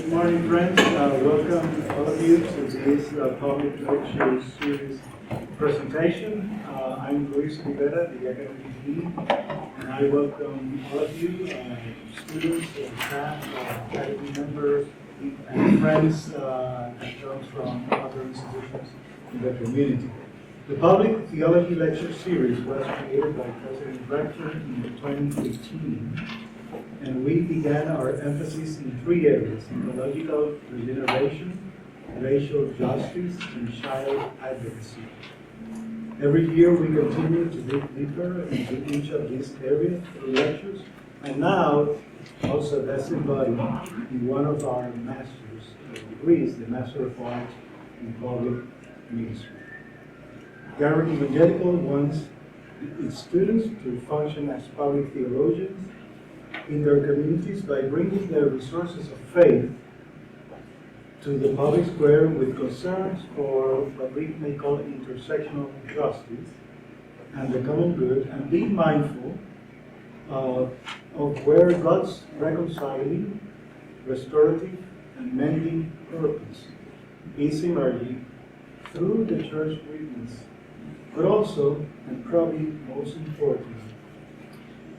Good morning, friends. Welcome all of you to this public lecture series presentation. I'm Luis Rivera, the academic dean, and I welcome all of you, students, staff, faculty members, and friends that come from other institutions in the community. The Public Theology Lecture Series was created by President Rector in 2015, and we began our emphasis in three areas: theological regeneration, racial justice, and child advocacy. Every year we continue to dig deeper into each of these areas through lectures, and now also that's embodied in one of our master's degrees, the Master of Arts in Public Ministry. Garrett-Evangelical wants its students to function as public theologians in their communities by bringing their resources of faith to the public square with concerns for what we may call intersectional justice and the common good, and being mindful of where God's reconciling, restorative, and mending purpose is emerging through the church witness, but also, and probably most importantly,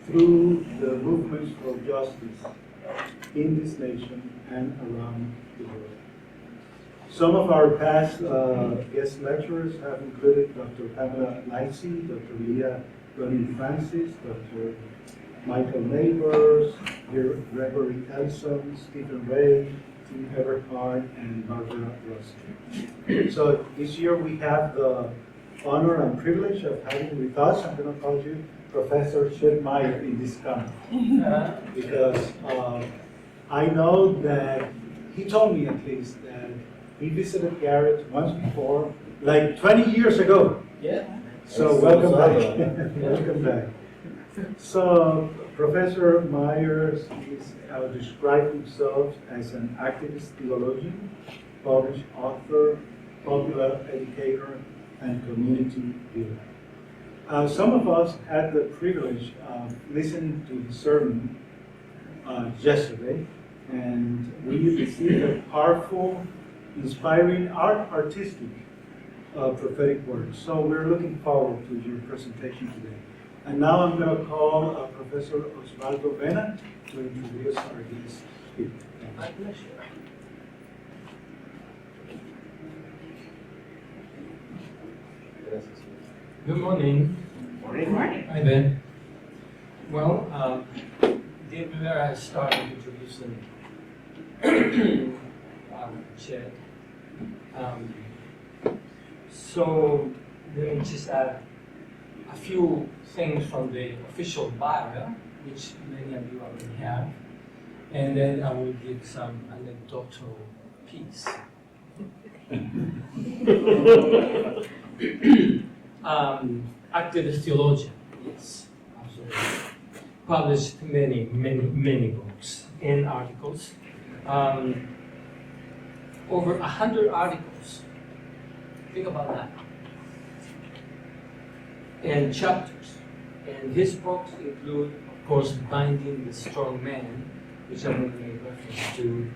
through the movements for justice in this nation and around the world. Some of our past guest lecturers have included Dr. Pamela Lightsey, Dr. Leah Ronin-Francis, Dr. Michael Neighbors, Gregory Elson, Stephen Ray, Tim Everhart, and Barbara Rossi. So this year we have the honor and privilege of having with us, I'm going to call you Professor Schildmeyer in this conference, because I know that he told me at least that he visited Garrett once before, like 20 years ago. Yeah. So welcome back. Welcome back. So Professor Myers described himself as an activist theologian, published author, popular educator, and community builder. Some of us had the privilege of listening to his sermon yesterday, and we received a powerful, inspiring, artistic prophetic word. So we're looking forward to your presentation today. And now I'm going to call Professor Osvaldo Vena to introduce our guest speaker. My pleasure. Good morning. Morning. Hi, Ben. Well, Dave Rivera has started introducing Chet. So let me just add a few things from the official bio, which many of you already have, and then I will give some anecdotal piece. Activist theologian, yes, absolutely. Published many books and articles. Over 100 articles. Think about that. And chapters. And his books include, of course, Binding the Strong Man, which I'm going to make reference to,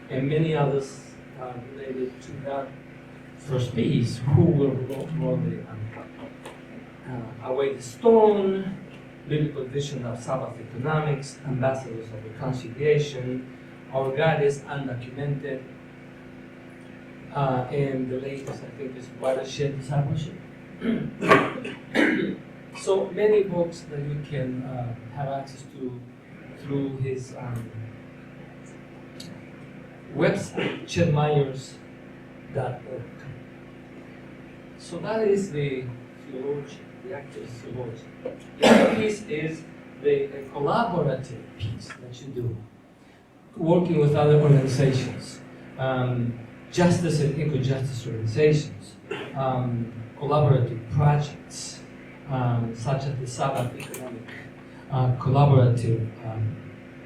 and many others related to that first piece. Who will roll the Away the Stone, Biblical Vision of Sabbath Economics, Ambassadors of Reconciliation, Our God is Undocumented, and the latest, I think, is Watershed Discipleship. So many books that you can have access to through his website, chetmyers.org. So that is the theology, the activist theology. The other piece is the collaborative piece that you do, working with other organizations, justice and eco-justice organizations, collaborative projects, such as the Sabbath Economic Collaborative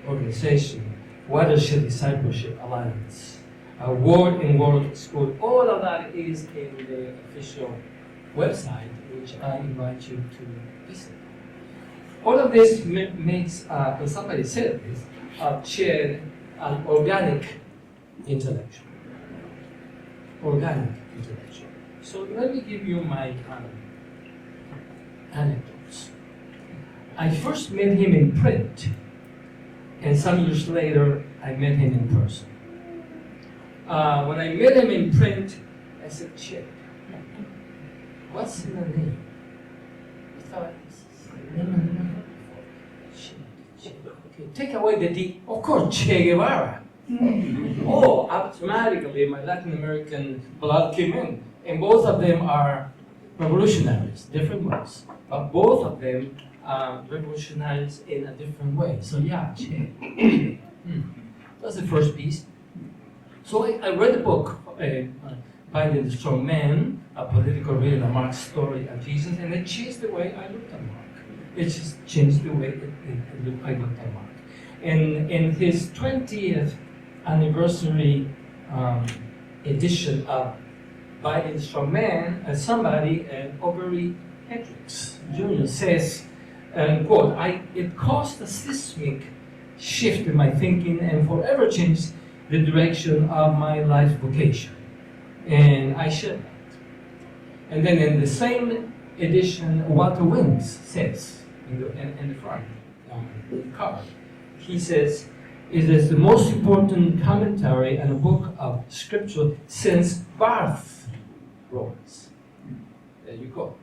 Organization, Watershed Discipleship Alliance, Word in World School. All of that is in the official website, which I invite you to visit. All of this makes, when somebody said this, Chet an organic intellectual, organic intellectual. So let me give you my anecdotes. I first met him in print, and some years later, I met him in person. When I met him in print, I said, "Chip, what's in the name?" I thought, okay, take away the D. Of course, Che Guevara. Oh, automatically my Latin American blood came in. And both of them are revolutionaries, different ways. But both of them are revolutionaries in a different way. So yeah, Che. That's the first piece. So I read the book, Binding the Strong Man, a political reading of Mark's story of Jesus, and it changed the way I looked at Mark. It just changed the way I looked at Mark. And in his 20th anniversary edition of Binding the Strong Man, somebody, Aubrey Hendricks Jr. says, quote, "It caused a seismic shift in my thinking and forever changed the direction of my life vocation." And I share that. And then in the same edition, Walter Wings says, in the front cover, he says, "It is the most important commentary and a book of scripture since Barth wrote it." There you go.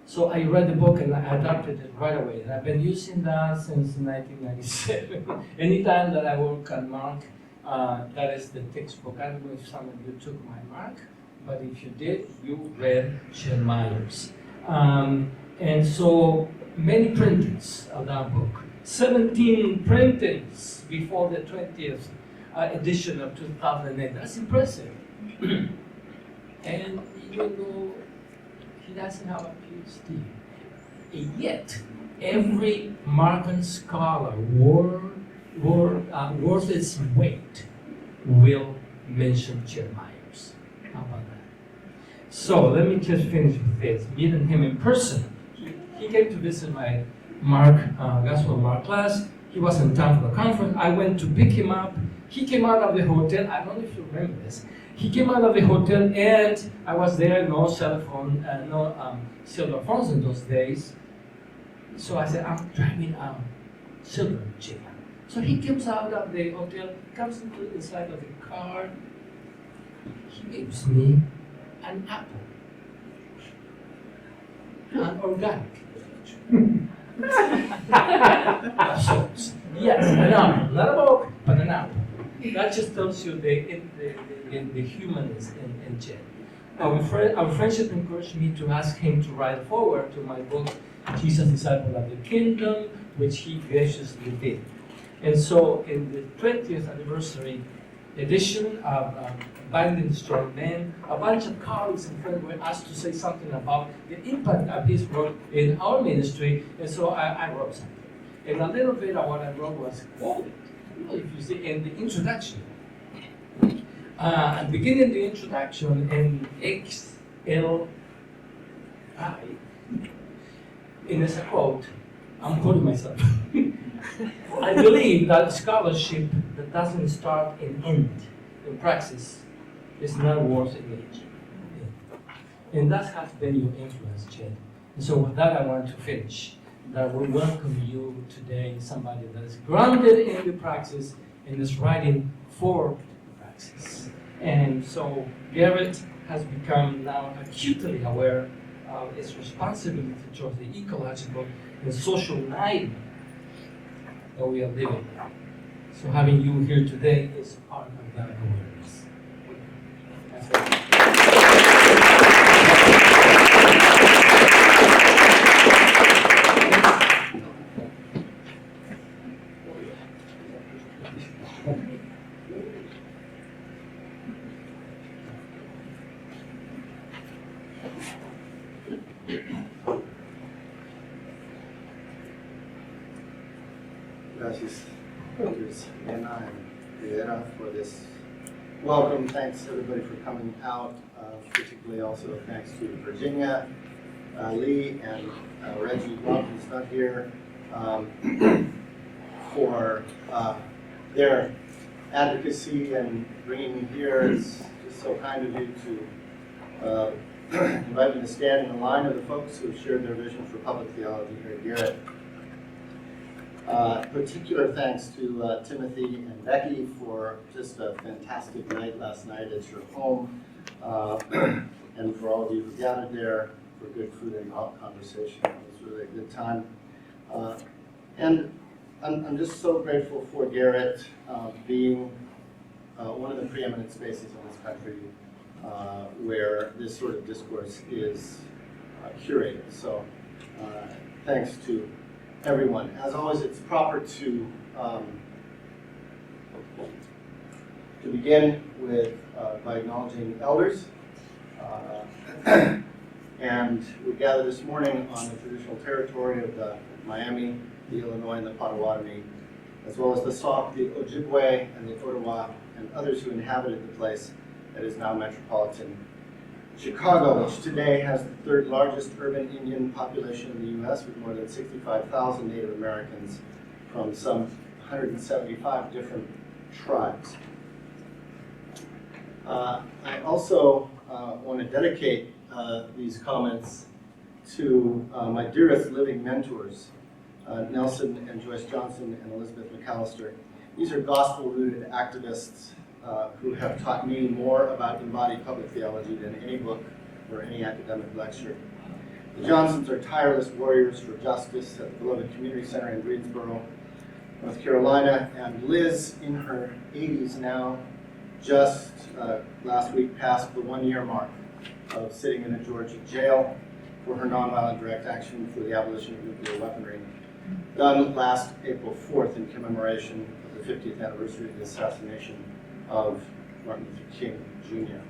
So I read the book and I adopted it right away. And I've been using that since 1997. Anytime that I work on Mark, that is the textbook. I don't know if some of you took my Mark, but if you did, you read Chen Myers. And so many printings of that book. 17 printings before the 20th edition of 2008. That's impressive. And even though he doesn't have a PhD, and yet every Markan scholar worth its weight will mention Chen Myers. How about that? So let me just finish with this. Meeting him in person. He came to visit my Gospel Mark class. He was in town for the conference. I went to pick him up. He came out of the hotel. I don't know if you remember this. He came out of the hotel and I was there, no cell phone, no cellular phones in those days. So I said, "I'm driving a silver Jeep." So he comes out of the hotel, comes into the inside of the car. He gives me an apple. An organic. Yes, an apple. Not a book, but an apple. That just tells you the humanness in Chen. Our friendship encouraged me to ask him to write a foreword to my book, Jesus, Disciple of the Kingdom, which he graciously did. And so in the 20th anniversary edition of Binding the Strong Man, a bunch of colleagues and friends were asked to say something about the impact of his work in our ministry, and so I wrote something. And a little bit of what I wrote was quoted, if you see, in the introduction. Beginning the introduction in XLI, and it's a quote, I'm quoting myself. I believe that scholarship that doesn't start and end in praxis is not worth engaging. And that has been your influence, Chen. And so with that, I want to finish. That we welcome you today, somebody that is grounded in the praxis and is writing for the praxis. And so Garrett has become now acutely aware of its responsibility towards the ecological and social life that we are living in. So having you here today is part of that awareness. That's it. Gracias, Anna and Rivera, for this welcome. Thanks everybody for coming out. Particularly also thanks to Virginia, Lee, and Reggie Love, who's not here, for their advocacy and bringing me here. It's just so kind of you to invite me to stand in the line of the folks who have shared their vision for public theology here at Garrett. Particular thanks to Timothy and Becky for just a fantastic night last night at your home, and for all of you who gathered there for good food and conversation. It was really a good time. And I'm just so grateful for Garrett being one of the preeminent spaces in this country where this sort of discourse is curated. So thanks to everyone. As always, it's proper to begin with by acknowledging elders. And we gather this morning on the traditional territory of the Miami, the Illinois, and the Potawatomi, as well as the Sauk, the Ojibwe, and the Ottawa, and others who inhabited the place that is now metropolitan Chicago, which today has the third largest urban Indian population in the U.S., with more than 65,000 Native Americans from some 175 different tribes. I also want to dedicate these comments to my dearest living mentors, Nelson and Joyce Johnson and Elizabeth McAllister. These are gospel-rooted activists who have taught me more about embodied public theology than any book or any academic lecture. The Johnsons are tireless warriors for justice at the beloved Community Center in Greensboro, North Carolina, and Liz, in her 80s now, just last week passed the 1-year mark of sitting in a Georgia jail for her nonviolent direct action for the abolition of nuclear weaponry, done last April 4th in commemoration of the 50th anniversary of the assassination of Martin Luther King, Jr.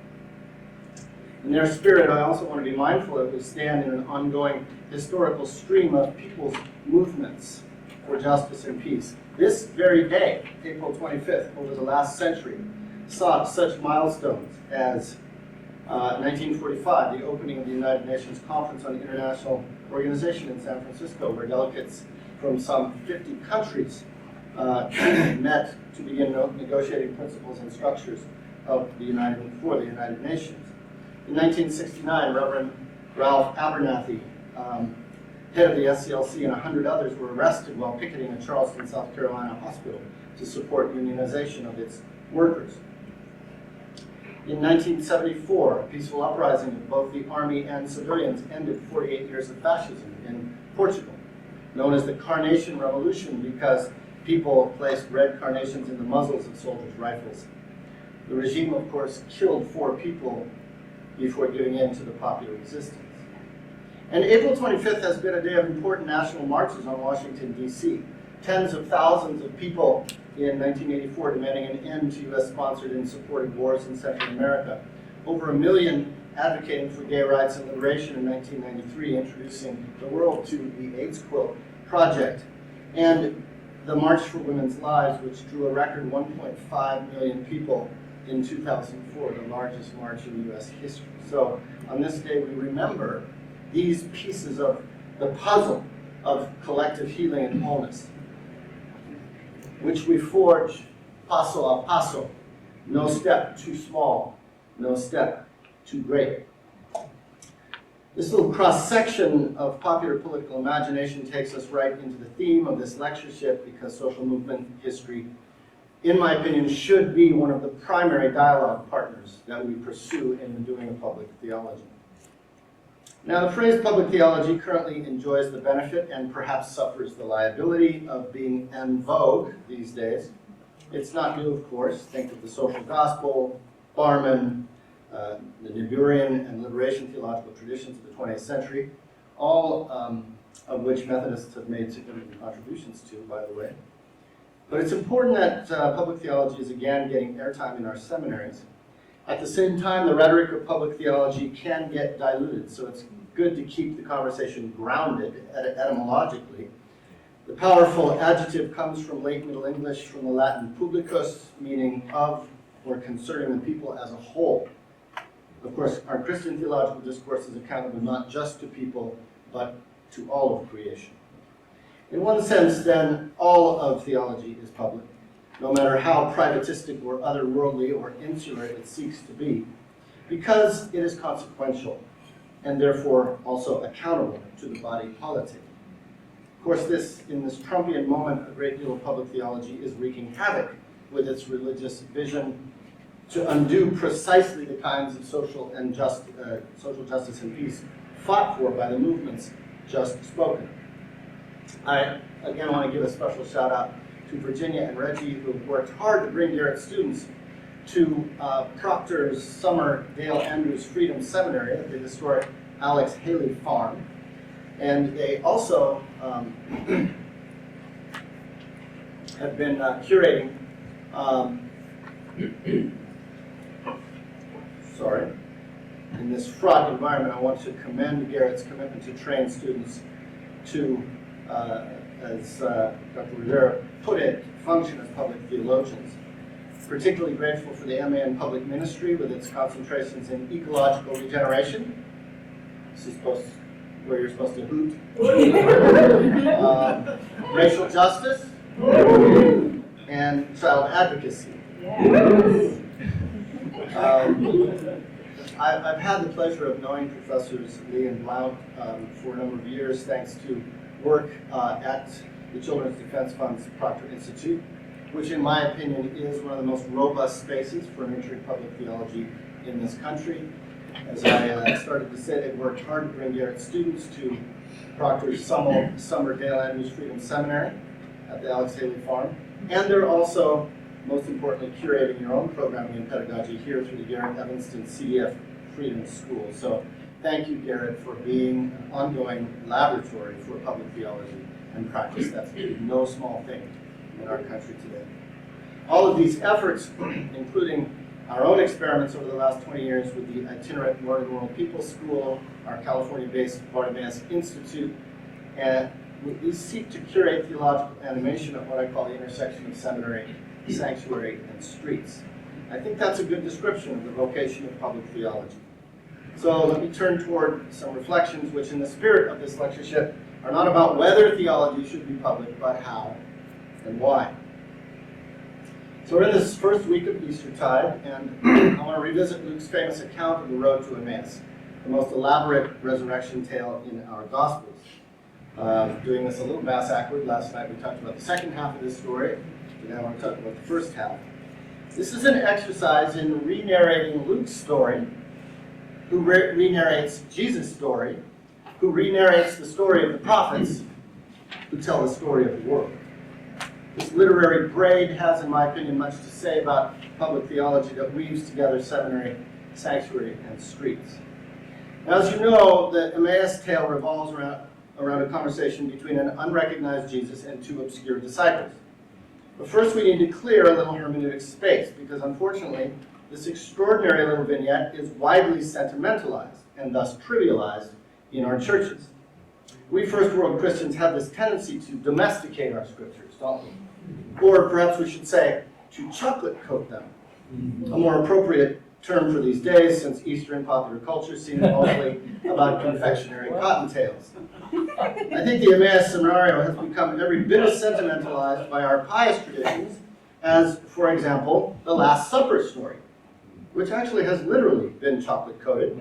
In their spirit, I also want to be mindful that we stand in an ongoing historical stream of people's movements for justice and peace. This very day, April 25th, over the last century, saw such milestones as 1945, the opening of the United Nations Conference on International Organization in San Francisco, where delegates from some 50 countries met to begin negotiating principles and structures of the for the United Nations. In 1969, Reverend Ralph Abernathy, head of the SCLC, and 100 others were arrested while picketing a Charleston, South Carolina hospital to support unionization of its workers. In 1974, a peaceful uprising of both the army and civilians ended 48 years of fascism in Portugal, known as the Carnation Revolution because people placed red carnations in the muzzles of soldiers' rifles. The regime, of course, killed 4 people before giving in to the popular resistance. And April 25th has been a day of important national marches on Washington, D.C. Tens of thousands of people in 1984 demanding an end to U.S.-sponsored and supported wars in Central America. Over 1 million advocating for gay rights and liberation in 1993, introducing the world to the AIDS Quilt Project. And the March for Women's Lives, which drew a record 1.5 million people in 2004, the largest march in U.S. history. So on this day, we remember these pieces of the puzzle of collective healing and wholeness, which we forge paso a paso, no step too small, no step too great. This little cross-section of popular political imagination takes us right into the theme of this lectureship, because social movement history, in my opinion, should be one of the primary dialogue partners that we pursue in the doing of public theology. Now, the phrase public theology currently enjoys the benefit and perhaps suffers the liability of being en vogue these days. It's not new, of course. Think of the social gospel, Barman, the Niebuhrian and liberation theological traditions of the 20th century, all of which Methodists have made significant contributions to, by the way. But it's important that public theology is again getting airtime in our seminaries. At the same time, the rhetoric of public theology can get diluted, so it's good to keep the conversation grounded etymologically. The powerful adjective comes from late Middle English, from the Latin publicus, meaning of or concerning the people as a whole. Of course, our Christian theological discourse is accountable not just to people, but to all of creation. In one sense, then, all of theology is public. no matter how privatistic or otherworldly or insular it seeks to be, because it is consequential and therefore also accountable to the body politic. Of course, in this Trumpian moment, a great deal of public theology is wreaking havoc with its religious vision to undo precisely the kinds of social justice and peace fought for by the movements just spoken. I, again, want to give a special shout out to Virginia and Reggie, who have worked hard to bring Garrett students to Proctor's Summer Dale Andrews Freedom Seminary at the historic Alex Haley Farm. And they also have been curating, in this fraught environment. I want to commend Garrett's commitment to train students to, as Dr. Rivera put it, function as public theologians. Particularly grateful for the MA in Public Ministry with its concentrations in ecological regeneration. This is where you're supposed to hoot. Racial justice and child advocacy. I've had the pleasure of knowing Professors Lee and Blount for a number of years, thanks to work at the Children's Defense Fund's Proctor Institute, which in my opinion is one of the most robust spaces for nurturing public theology in this country. As I started to say, they've worked hard to bring Garrett students to Proctor's Summer Dale Andrews Freedom Seminary at the Alex Haley Farm. And they're also, most importantly, curating your own programming and pedagogy here through the Garrett-Evanston CDF Freedom School. So thank you, Garrett, for being an ongoing laboratory for public theology and practice. That's no small thing in our country today. All of these efforts, including our own experiments over the last 20 years with the itinerant Northern World People's School, our California-based Bartimaeus Institute, and we seek to curate theological animation at what I call the intersection of seminary, sanctuary, and streets. I think that's a good description of the vocation of public theology. So let me turn toward some reflections which, in the spirit of this lectureship, are not about whether theology should be public, but how and why. So we're in this first week of Eastertide, and I want to revisit Luke's famous account of the road to Emmaus, the most elaborate resurrection tale in our Gospels. Doing this a little bass-backward, last night we talked about the second half of this story. Today I want to talk about the first half. This is an exercise in re-narrating Luke's story, who re-narrates Jesus' story, who re-narrates the story of the prophets, who tell the story of the world. This literary braid has, in my opinion, much to say about public theology that weaves together seminary, sanctuary, and streets. Now, as you know, the Emmaus tale revolves around a conversation between an unrecognized Jesus and two obscure disciples. But first we need to clear a little hermeneutic space, because unfortunately, this extraordinary little vignette is widely sentimentalized and thus trivialized in our churches. We first world Christians have this tendency to domesticate our scriptures, don't we? Or perhaps we should say, to chocolate coat them. A more appropriate term for these days, since Eastern popular culture seems mostly about confectionery cottontails. I think the Emmaus scenario has become every bit as sentimentalized by our pious traditions as, for example, the Last Supper story, which actually has literally been chocolate coated.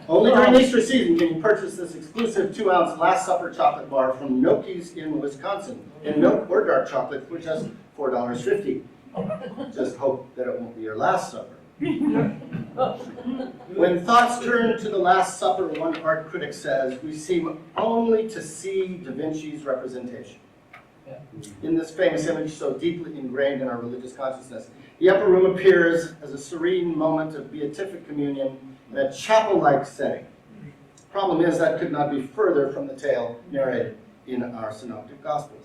Only during Easter season can you purchase this exclusive 2-ounce Last Supper chocolate bar from Noki's in Wisconsin in milk or dark chocolate for just $4.50. Just hope that it won't be your last supper. When thoughts turn to the Last Supper, one art critic says, we seem only to see Da Vinci's representation. In this famous image so deeply ingrained in our religious consciousness, the upper room appears as a serene moment of beatific communion in a chapel-like setting. Problem is that could not be further from the tale narrated in our synoptic gospels.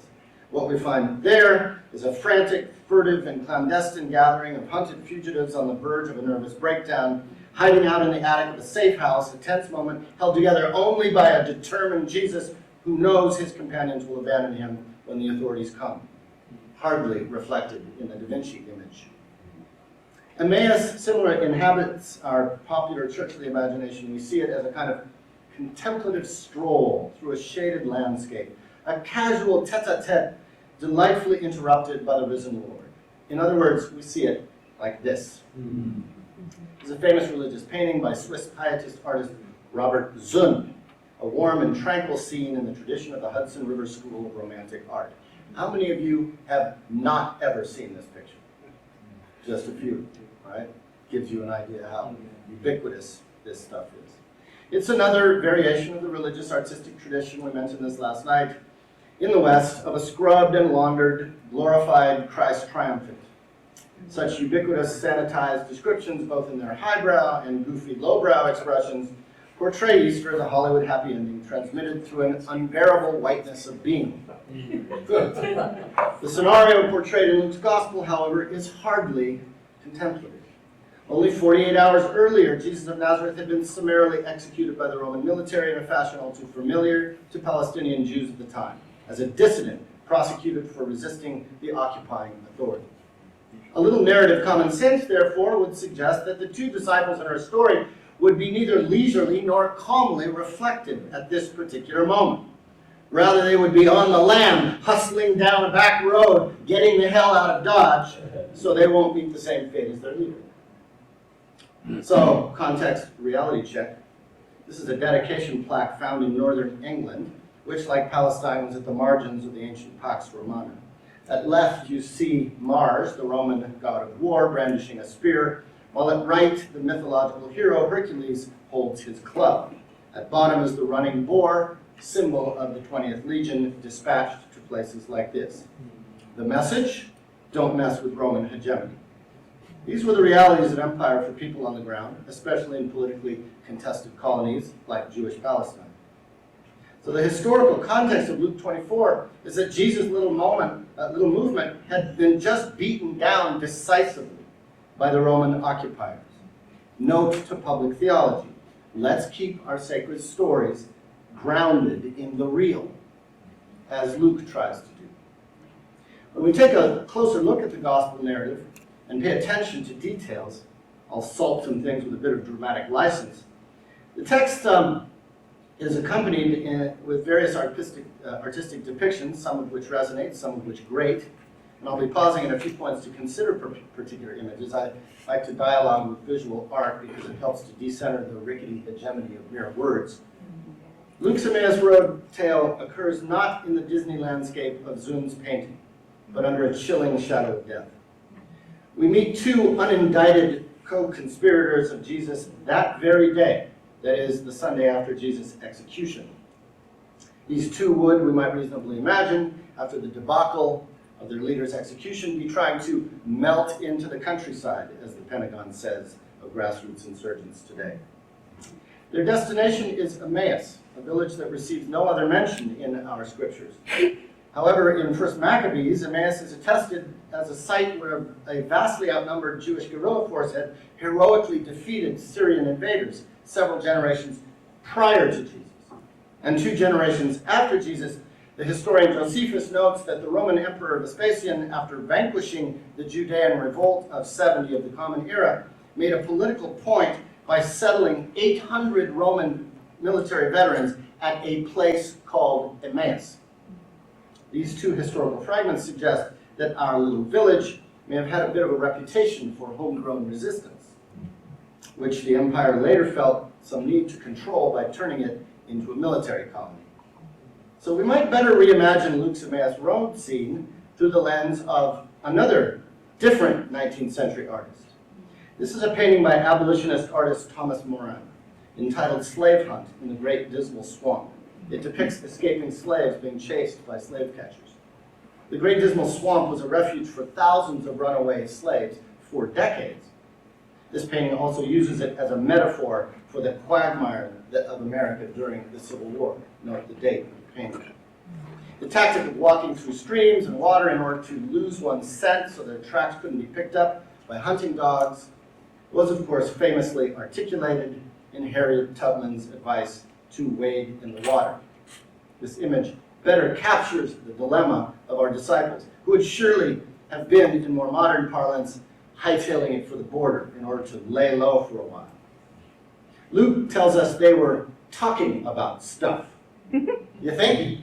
What we find there is a frantic, furtive, and clandestine gathering of hunted fugitives on the verge of a nervous breakdown, hiding out in the attic of a safe house, a tense moment held together only by a determined Jesus who knows his companions will abandon him when the authorities come. Hardly reflected in the Da Vinci image. Emmaus similarly inhabits our popular churchly imagination. We see it as a kind of contemplative stroll through a shaded landscape, a casual tete-a-tete delightfully interrupted by the risen Lord. In other words, we see it like this. It's a famous religious painting by Swiss pietist artist Robert Zund, a warm and tranquil scene in the tradition of the Hudson River School of Romantic Art. How many of you have not ever seen this picture? Just a few, right? Gives you an idea how ubiquitous this stuff is. It's another variation of the religious artistic tradition, we mentioned this last night, in the West, of a scrubbed and laundered, glorified Christ triumphant. Such ubiquitous, sanitized descriptions, both in their highbrow and goofy lowbrow expressions, portray Easter as a Hollywood happy ending transmitted through an unbearable whiteness of being. Good. The scenario portrayed in Luke's Gospel, however, is hardly contemplative. Only 48 hours earlier, Jesus of Nazareth had been summarily executed by the Roman military in a fashion all too familiar to Palestinian Jews at the time, as a dissident prosecuted for resisting the occupying authority. A little narrative common sense, therefore, would suggest that the two disciples in our story would be neither leisurely nor calmly reflective at this particular moment. Rather, they would be on the lam, hustling down a back road, getting the hell out of Dodge, so they won't meet the same fate as their leader. So, context reality check. This is a dedication plaque found in northern England, which, like Palestine, was at the margins of the ancient Pax Romana. At left, you see Mars, the Roman god of war, brandishing a spear, while at right, the mythological hero Hercules holds his club. At bottom is the running boar, symbol of the 20th Legion, dispatched to places like this. The message? Don't mess with Roman hegemony. These were the realities of empire for people on the ground, especially in politically contested colonies like Jewish Palestine. So the historical context of Luke 24 is that Jesus' little movement had been just beaten down decisively by the Roman occupiers. Note to public theology: let's keep our sacred stories grounded in the real, as Luke tries to do. When we take a closer look at the gospel narrative and pay attention to details, I'll salt some things with a bit of dramatic license. The text is accompanied with various artistic depictions, some of which resonate, some of which grate. And I'll be pausing at a few points to consider particular images. I like to dialogue with visual art because it helps to decenter the rickety hegemony of mere words. Luke's Emmaus Road tale occurs not in the Disney landscape of Zund's painting, but under a chilling shadow of death. We meet two unindicted co-conspirators of Jesus that very day, that is, the Sunday after Jesus' execution. These two would, we might reasonably imagine, after the debacle of their leader's execution, be trying to melt into the countryside, as the Pentagon says of grassroots insurgents today. Their destination is Emmaus, a village that receives no other mention in our scriptures. However, in 1 Maccabees, Emmaus is attested as a site where a vastly outnumbered Jewish guerrilla force had heroically defeated Syrian invaders several generations prior to Jesus. And 2 generations after Jesus, the historian Josephus notes that the Roman Emperor Vespasian, after vanquishing the Judean revolt of 70 of the Common Era, made a political point by settling 800 Roman military veterans at a place called Emmaus. These 2 historical fragments suggest that our little village may have had a bit of a reputation for homegrown resistance, which the empire later felt some need to control by turning it into a military colony. So we might better reimagine Luke's Emmaus Road scene through the lens of another, different 19th century artist. This is a painting by abolitionist artist Thomas Moran, entitled Slave Hunt in the Great Dismal Swamp. It depicts escaping slaves being chased by slave catchers. The Great Dismal Swamp was a refuge for thousands of runaway slaves for decades. This painting also uses it as a metaphor for the quagmire of America during the Civil War. Note the date of the painting. The tactic of walking through streams and water in order to lose one's scent so that tracks couldn't be picked up by hunting dogs was, of course, famously articulated in Harriet Tubman's advice to wade in the water. This image better captures the dilemma of our disciples, who would surely have been, in more modern parlance, hightailing it for the border in order to lay low for a while. Luke tells us they were talking about stuff. You think?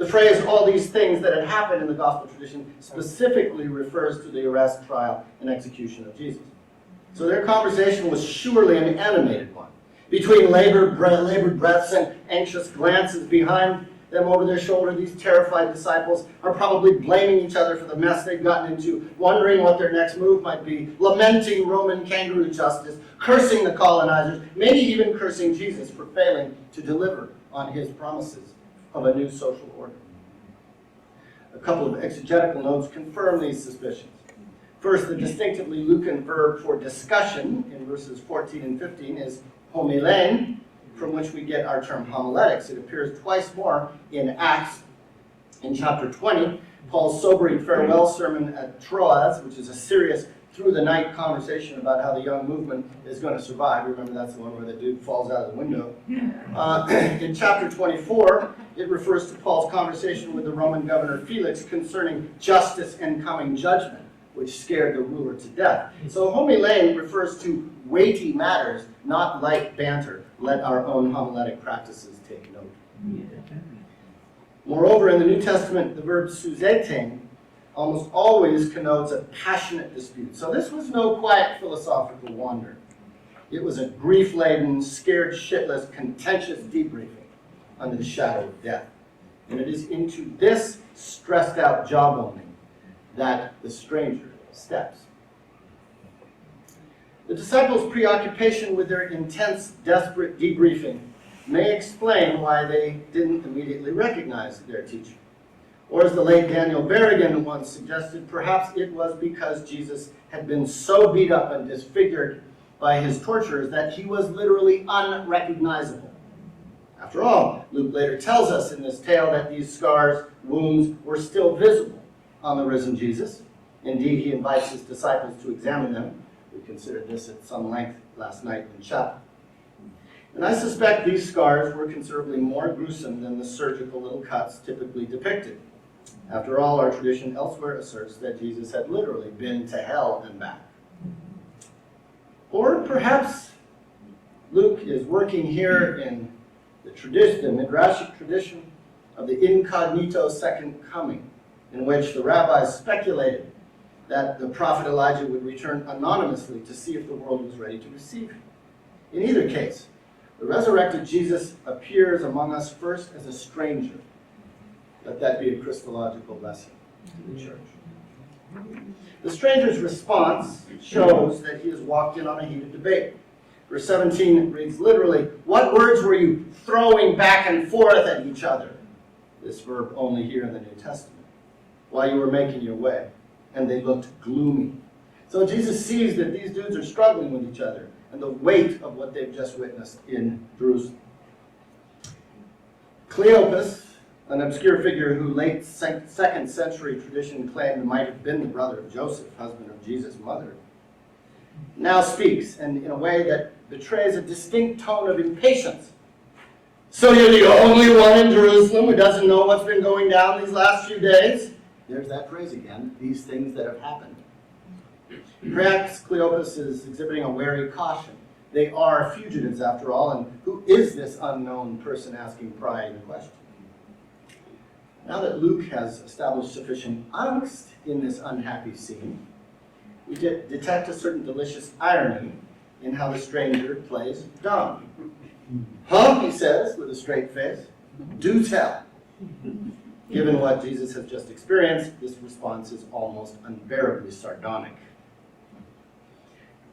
The phrase, all these things that had happened in the gospel tradition, specifically refers to the arrest, trial, and execution of Jesus. So their conversation was surely an animated one. Between labored breaths and anxious glances behind them over their shoulder, these terrified disciples are probably blaming each other for the mess they've gotten into, wondering what their next move might be, lamenting Roman kangaroo justice, cursing the colonizers, maybe even cursing Jesus for failing to deliver on his promises of a new social order. A couple of exegetical notes confirm these suspicions. First, the distinctively Lucan verb for discussion in verses 14 and 15 is homilēn, from which we get our term homiletics. It appears twice more in Acts. In chapter 20, Paul's sobering farewell sermon at Troas, which is a serious through-the-night conversation about how the young movement is going to survive. Remember, that's the one where the dude falls out of the window. In chapter 24, it refers to Paul's conversation with the Roman governor Felix concerning justice and coming judgment, which scared the ruler to death. So homilēn refers to weighty matters, not light banter. Let our own homiletic practices take note. Moreover, in the New Testament, the verb suzetein almost always connotes a passionate dispute. So this was no quiet philosophical wander. It was a grief-laden, scared shitless, contentious debriefing under the shadow of death. And it is into this stressed-out jawboning that the stranger steps. The disciples' preoccupation with their intense, desperate debriefing may explain why they didn't immediately recognize their teacher. Or as the late Daniel Berrigan once suggested, perhaps it was because Jesus had been so beat up and disfigured by his torturers that he was literally unrecognizable. After all, Luke later tells us in this tale that these scars, wounds, were still visible on the risen Jesus. Indeed, he invites his disciples to examine them. We considered this at some length last night in chapel. And I suspect these scars were considerably more gruesome than the surgical little cuts typically depicted. After all, our tradition elsewhere asserts that Jesus had literally been to hell and back. Or perhaps Luke is working here in the tradition, the Midrashic tradition of the incognito second coming, in which the rabbis speculated that the prophet Elijah would return anonymously to see if the world was ready to receive him. In either case, the resurrected Jesus appears among us first as a stranger. Let that be a Christological lesson to the church. The stranger's response shows that he has walked in on a heated debate. Verse 17 reads literally, "What words were you throwing back and forth at each other?" This verb only here in the New Testament. "While you were making your way." And they looked gloomy. So Jesus sees that these dudes are struggling with each other and the weight of what they've just witnessed in Jerusalem. Cleopas, an obscure figure who late 2nd century tradition claimed might have been the brother of Joseph, husband of Jesus' mother, now speaks, and in a way that betrays a distinct tone of impatience. "So you're the only one in Jerusalem who doesn't know what's been going down these last few days?" There's that phrase again, these things that have happened. Perhaps Cleopas is exhibiting a wary caution. They are fugitives after all, and who is this unknown person asking prying question? Now that Luke has established sufficient angst in this unhappy scene, we detect a certain delicious irony in how the stranger plays dumb. "Huh?" he says with a straight face. "Do tell." Given what Jesus has just experienced, this response is almost unbearably sardonic.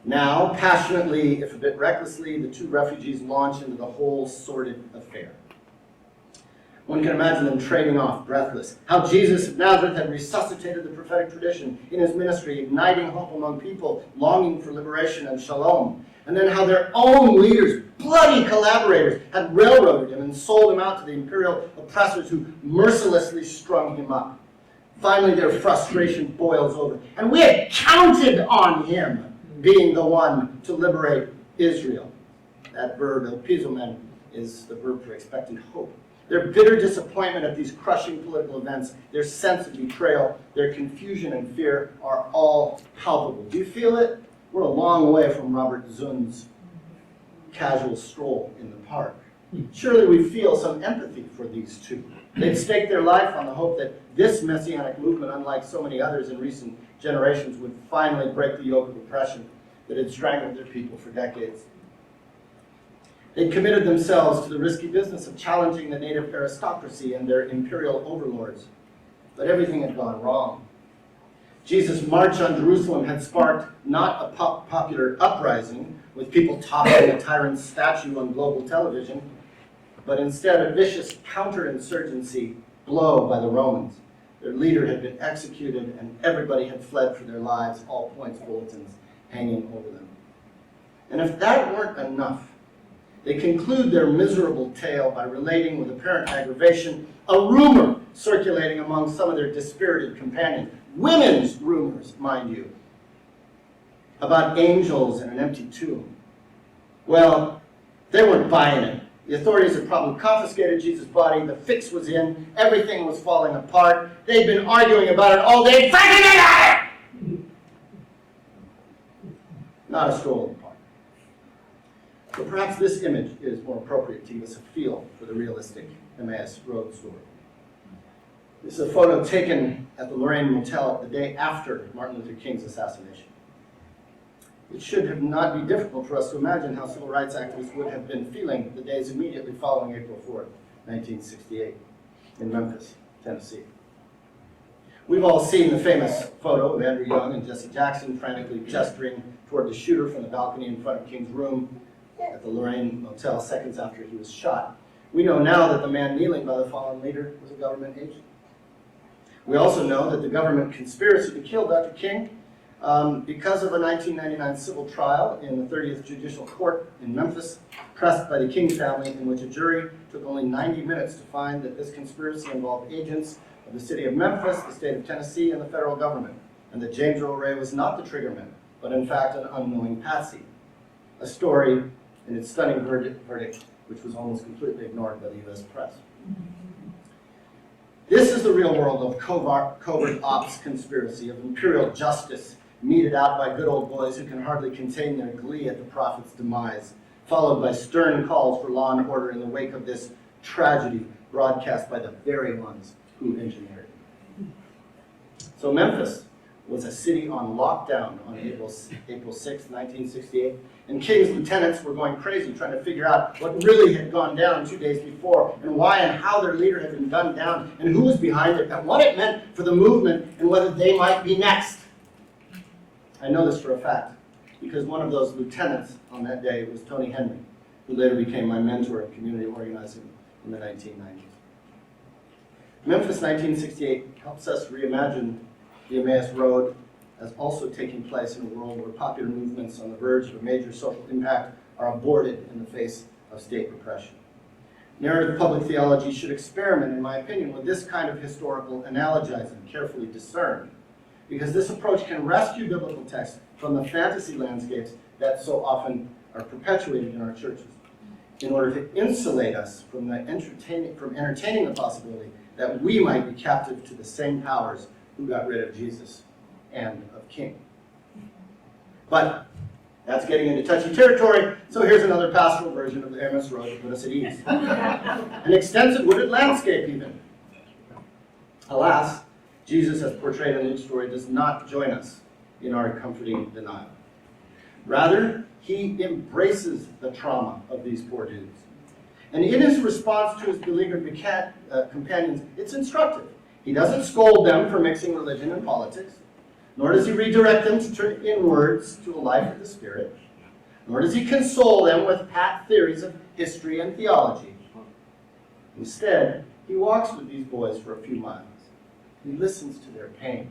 Now, passionately, if a bit recklessly, the two refugees launch into the whole sordid affair. One can imagine them trading off, breathless. How Jesus of Nazareth had resuscitated the prophetic tradition in his ministry, igniting hope among people, longing for liberation and shalom. And then how their own leaders, bloody collaborators, had railroaded him and sold him out to the imperial oppressors who mercilessly strung him up. Finally, their frustration boils over. And we had counted on him being the one to liberate Israel. That verb, elpizomen, is the verb for expectant hope. Their bitter disappointment at these crushing political events, their sense of betrayal, their confusion and fear are all palpable. Do you feel it? We're a long way from Robert Zund's casual stroll in the park. Surely we feel some empathy for these two. They'd staked their life on the hope that this messianic movement, unlike so many others in recent generations, would finally break the yoke of oppression that had strangled their people for decades. They'd committed themselves to the risky business of challenging the native aristocracy and their imperial overlords. But everything had gone wrong. Jesus' march on Jerusalem had sparked not a popular uprising with people toppling a tyrant's statue on global television, but instead a vicious counterinsurgency blow by the Romans. Their leader had been executed and everybody had fled for their lives, all points bulletins hanging over them. And if that weren't enough, they conclude their miserable tale by relating with apparent aggravation a rumor circulating among some of their dispirited companions. Women's rumors, mind you, about angels and an empty tomb. Well, they weren't buying it. The authorities had probably confiscated Jesus' body. The fix was in. Everything was falling apart. They'd been arguing about it all day. Fucking it out! Not a stroll in the park. So perhaps this image is more appropriate to give us a feel for the realistic Emmaus Road story. This is a photo taken at the Lorraine Motel the day after Martin Luther King's assassination. It should have not be difficult for us to imagine how civil rights activists would have been feeling the days immediately following April 4th, 1968, in Memphis, Tennessee. We've all seen the famous photo of Andrew Young and Jesse Jackson frantically gesturing toward the shooter from the balcony in front of King's room at the Lorraine Motel seconds after he was shot. We know now that the man kneeling by the fallen leader was a government agent. We also know that the government conspiracy to kill Dr. King because of a 1999 civil trial in the 30th Judicial Court in Memphis, pressed by the King family, in which a jury took only 90 minutes to find that this conspiracy involved agents of the city of Memphis, the state of Tennessee, and the federal government, and that James Earl Ray was not the triggerman, but in fact an unknowing patsy. A story in its stunning verdict, which was almost completely ignored by the U.S. press. This is the real world of covert ops conspiracy, of imperial justice meted out by good old boys who can hardly contain their glee at the prophet's demise, followed by stern calls for law and order in the wake of this tragedy broadcast by the very ones who engineered it. So Memphis was a city on lockdown on April 6, 1968, and King's lieutenants were going crazy trying to figure out what really had gone down 2 days before, and why and how their leader had been gunned down, and who was behind it, and what it meant for the movement, and whether they might be next. I know this for a fact, because one of those lieutenants on that day was Tony Henry, who later became my mentor in community organizing in the 1990s. Memphis 1968 helps us reimagine the Emmaus Road as also taking place in a world where popular movements on the verge of a major social impact are aborted in the face of state repression. Narrative public theology should experiment, in my opinion, with this kind of historical analogizing, carefully discerned, because this approach can rescue biblical texts from the fantasy landscapes that so often are perpetuated in our churches, in order to insulate us from entertaining the possibility that we might be captive to the same powers who got rid of Jesus and of King. But that's getting into touchy territory, so here's another pastoral version of the Emmaus Road to put us at ease. An extensive wooded landscape even. Alas, Jesus, as portrayed in Luke's story, does not join us in our comforting denial. Rather, he embraces the trauma of these poor dudes. And in his response to his beleaguered companions, it's instructive. He doesn't scold them for mixing religion and politics, nor does he redirect them to turn inwards to a life of the Spirit, nor does he console them with pat theories of history and theology. Instead, he walks with these boys for a few miles. He listens to their pain.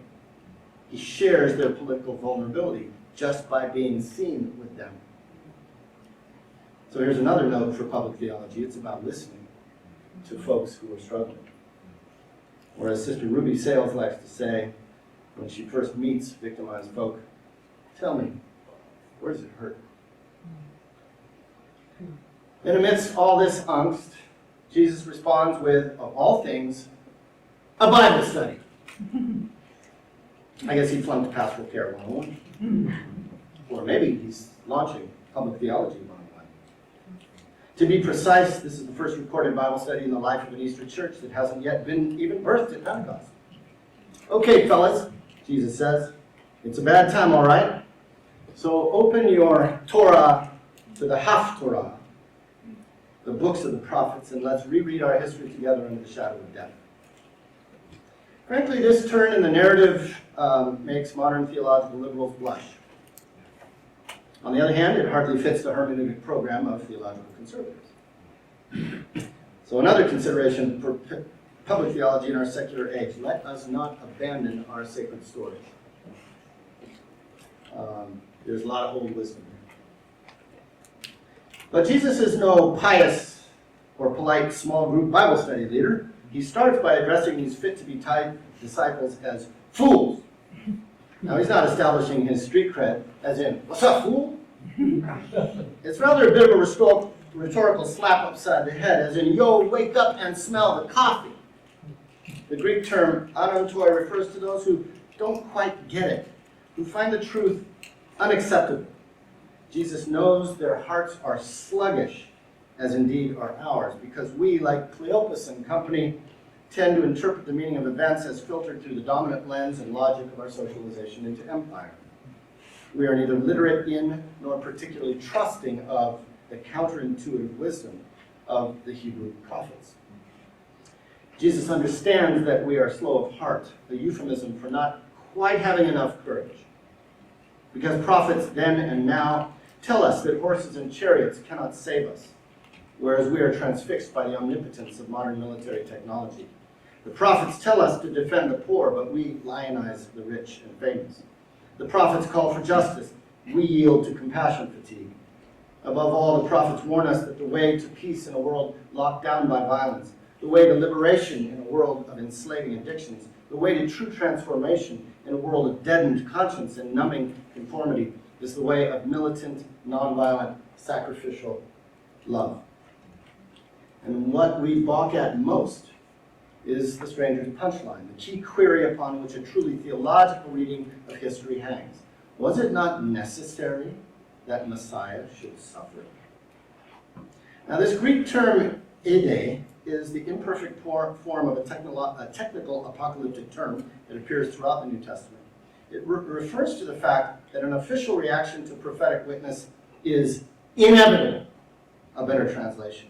He shares their political vulnerability just by being seen with them. So here's another note for public theology. It's about listening to folks who are struggling. Or as Sister Ruby Sales likes to say when she first meets victimized folk, tell me, where does it hurt? And amidst all this angst, Jesus responds with, of all things, a Bible study. I guess he flunked Pastoral Care 101. Or maybe he's launching Public Theology 101. To be precise, this is the first recorded Bible study in the life of an Eastern church that hasn't yet been even birthed at Pentecost. Okay, fellas, Jesus says, it's a bad time, all right? So open your Torah to the Haftorah, the books of the prophets, and let's reread our history together under the shadow of death. Frankly, this turn in the narrative makes modern theological liberals blush. On the other hand, it hardly fits the hermeneutic program of theological conservatives. So another consideration for public theology in our secular age: let us not abandon our sacred stories. There's a lot of old wisdom here. But Jesus is no pious or polite small group Bible study leader. He starts by addressing these fit-to-be-tied disciples as fools. Now, he's not establishing his street cred as in, what's up, fool? It's rather a bit of a rhetorical slap upside the head, as in, yo, wake up and smell the coffee. The Greek term anontoi refers to those who don't quite get it, who find the truth unacceptable. Jesus knows their hearts are sluggish, as indeed are ours, because we, like Cleopas and company, tend to interpret the meaning of events as filtered through the dominant lens and logic of our socialization into empire. We are neither literate in nor particularly trusting of the counterintuitive wisdom of the Hebrew prophets. Jesus understands that we are slow of heart, a euphemism for not quite having enough courage. Because prophets then and now tell us that horses and chariots cannot save us, whereas we are transfixed by the omnipotence of modern military technology. The prophets tell us to defend the poor, but we lionize the rich and famous. The prophets call for justice. We yield to compassion fatigue. Above all, the prophets warn us that the way to peace in a world locked down by violence, the way to liberation in a world of enslaving addictions, the way to true transformation in a world of deadened conscience and numbing conformity is the way of militant, nonviolent, sacrificial love. And what we balk at most is the stranger's punchline, the key query upon which a truly theological reading of history hangs. Was it not necessary that Messiah should suffer? Now, this Greek term, ide, is the imperfect form of a technical apocalyptic term that appears throughout the New Testament. It refers to the fact that an official reaction to prophetic witness is inevitable, a better translation.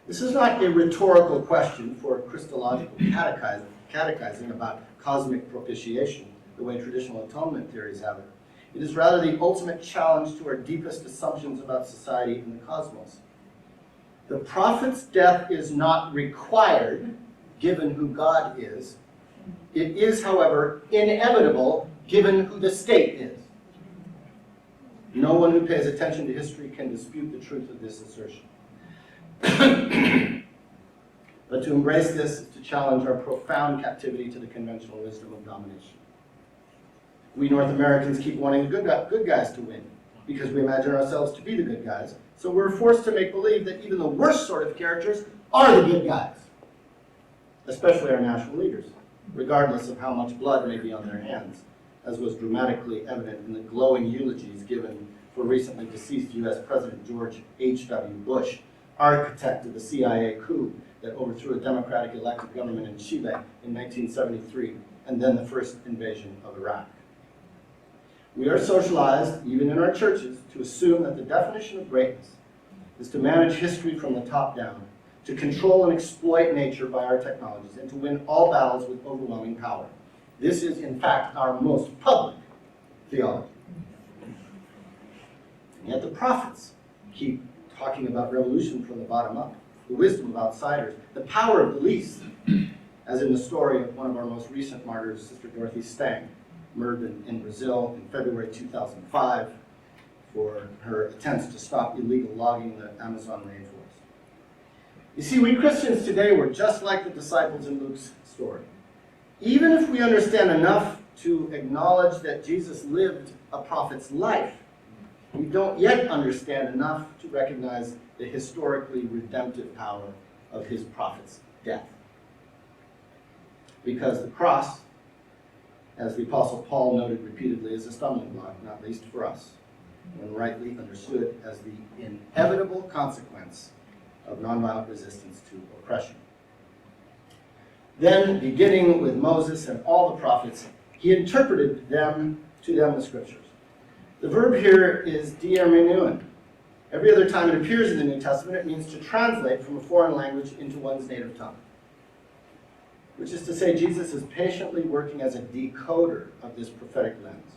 This is not a rhetorical question for Christological catechizing about cosmic propitiation, the way traditional atonement theories have it. It is rather the ultimate challenge to our deepest assumptions about society and the cosmos. The prophet's death is not required, given who God is. It is, however, inevitable, given who the state is. No one who pays attention to history can dispute the truth of this assertion. But to embrace this is to challenge our profound captivity to the conventional wisdom of domination. We North Americans keep wanting the good guys to win because we imagine ourselves to be the good guys. So we're forced to make believe that even the worst sort of characters are the good guys, especially our national leaders, regardless of how much blood may be on their hands, as was dramatically evident in the glowing eulogies given for recently deceased U.S. President George H.W. Bush, architect of the CIA coup that overthrew a democratic elected government in Chile in 1973, and then the first invasion of Iraq. We are socialized, even in our churches, to assume that the definition of greatness is to manage history from the top down, to control and exploit nature by our technologies, and to win all battles with overwhelming power. This is, in fact, our most public theology. And yet the prophets keep talking about revolution from the bottom up, the wisdom of outsiders, the power of the least, as in the story of one of our most recent martyrs, Sister Dorothy Stang, murdered in Brazil in February 2005 for her attempts to stop illegal logging in the Amazon rainforest. You see, we Christians today were just like the disciples in Luke's story. Even if we understand enough to acknowledge that Jesus lived a prophet's life, we don't yet understand enough to recognize the historically redemptive power of his prophet's death. Because the cross, as the Apostle Paul noted repeatedly, is a stumbling block, not least for us. when rightly understood as the inevitable consequence of nonviolent resistance to oppression. Then, beginning with Moses and all the prophets, he interpreted to them the scriptures. The verb here is diarmeneuin. Every other time it appears in the New Testament, it means to translate from a foreign language into one's native tongue. Which is to say, Jesus is patiently working as a decoder of this prophetic lens,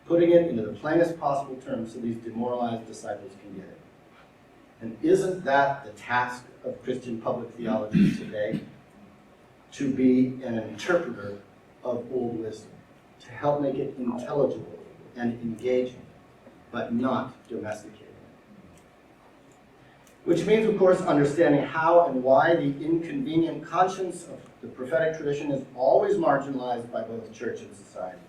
putting it into the plainest possible terms so these demoralized disciples can get it. And isn't that the task of Christian public theology today? To be an interpreter of old wisdom, to help make it intelligible and engaging, but not domesticated. Which means, of course, understanding how and why the inconvenient conscience of the prophetic tradition is always marginalized by both church and society.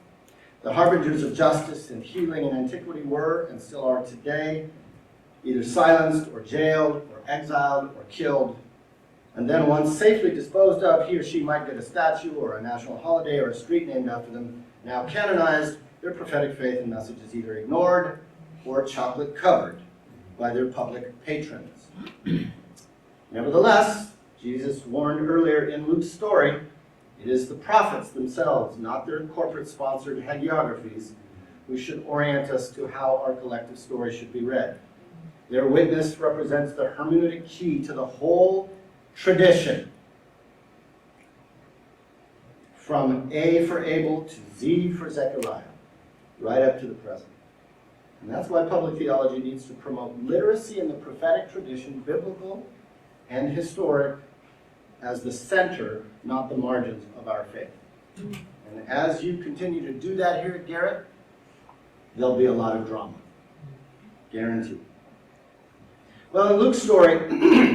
The harbingers of justice and healing in antiquity were, and still are today, either silenced or jailed or exiled or killed. And then once safely disposed of, he or she might get a statue or a national holiday or a street named after them. Now canonized, their prophetic faith and message is either ignored or chocolate covered by their public patrons. Nevertheless, Jesus warned earlier in Luke's story, it is the prophets themselves, not their corporate-sponsored hagiographies, who should orient us to how our collective story should be read. Their witness represents the hermeneutic key to the whole tradition, from A for Abel to Z for Zechariah, right up to the present. And that's why public theology needs to promote literacy in the prophetic tradition, biblical and historic, as the center, not the margins of our faith. And as you continue to do that here at Garrett, there'll be a lot of drama. Guaranteed. Well, in Luke's story,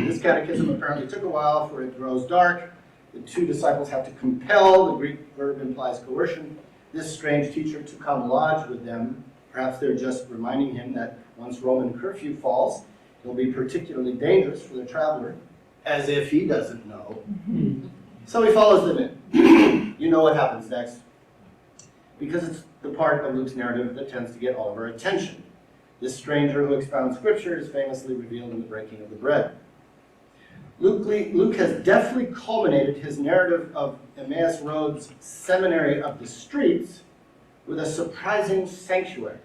this catechism apparently took a while, for it grows dark. The two disciples have to compel, the Greek verb implies coercion, this strange teacher to come lodge with them. Perhaps they're just reminding him that once Roman curfew falls, it'll be particularly dangerous for the traveler, as if he doesn't know. So he follows them in. You know what happens next, because it's the part of Luke's narrative that tends to get all of our attention. This stranger who expounds scripture is famously revealed in the breaking of the bread. Luke has deftly culminated his narrative of Emmaus Road's seminary of the streets with a surprising sanctuary,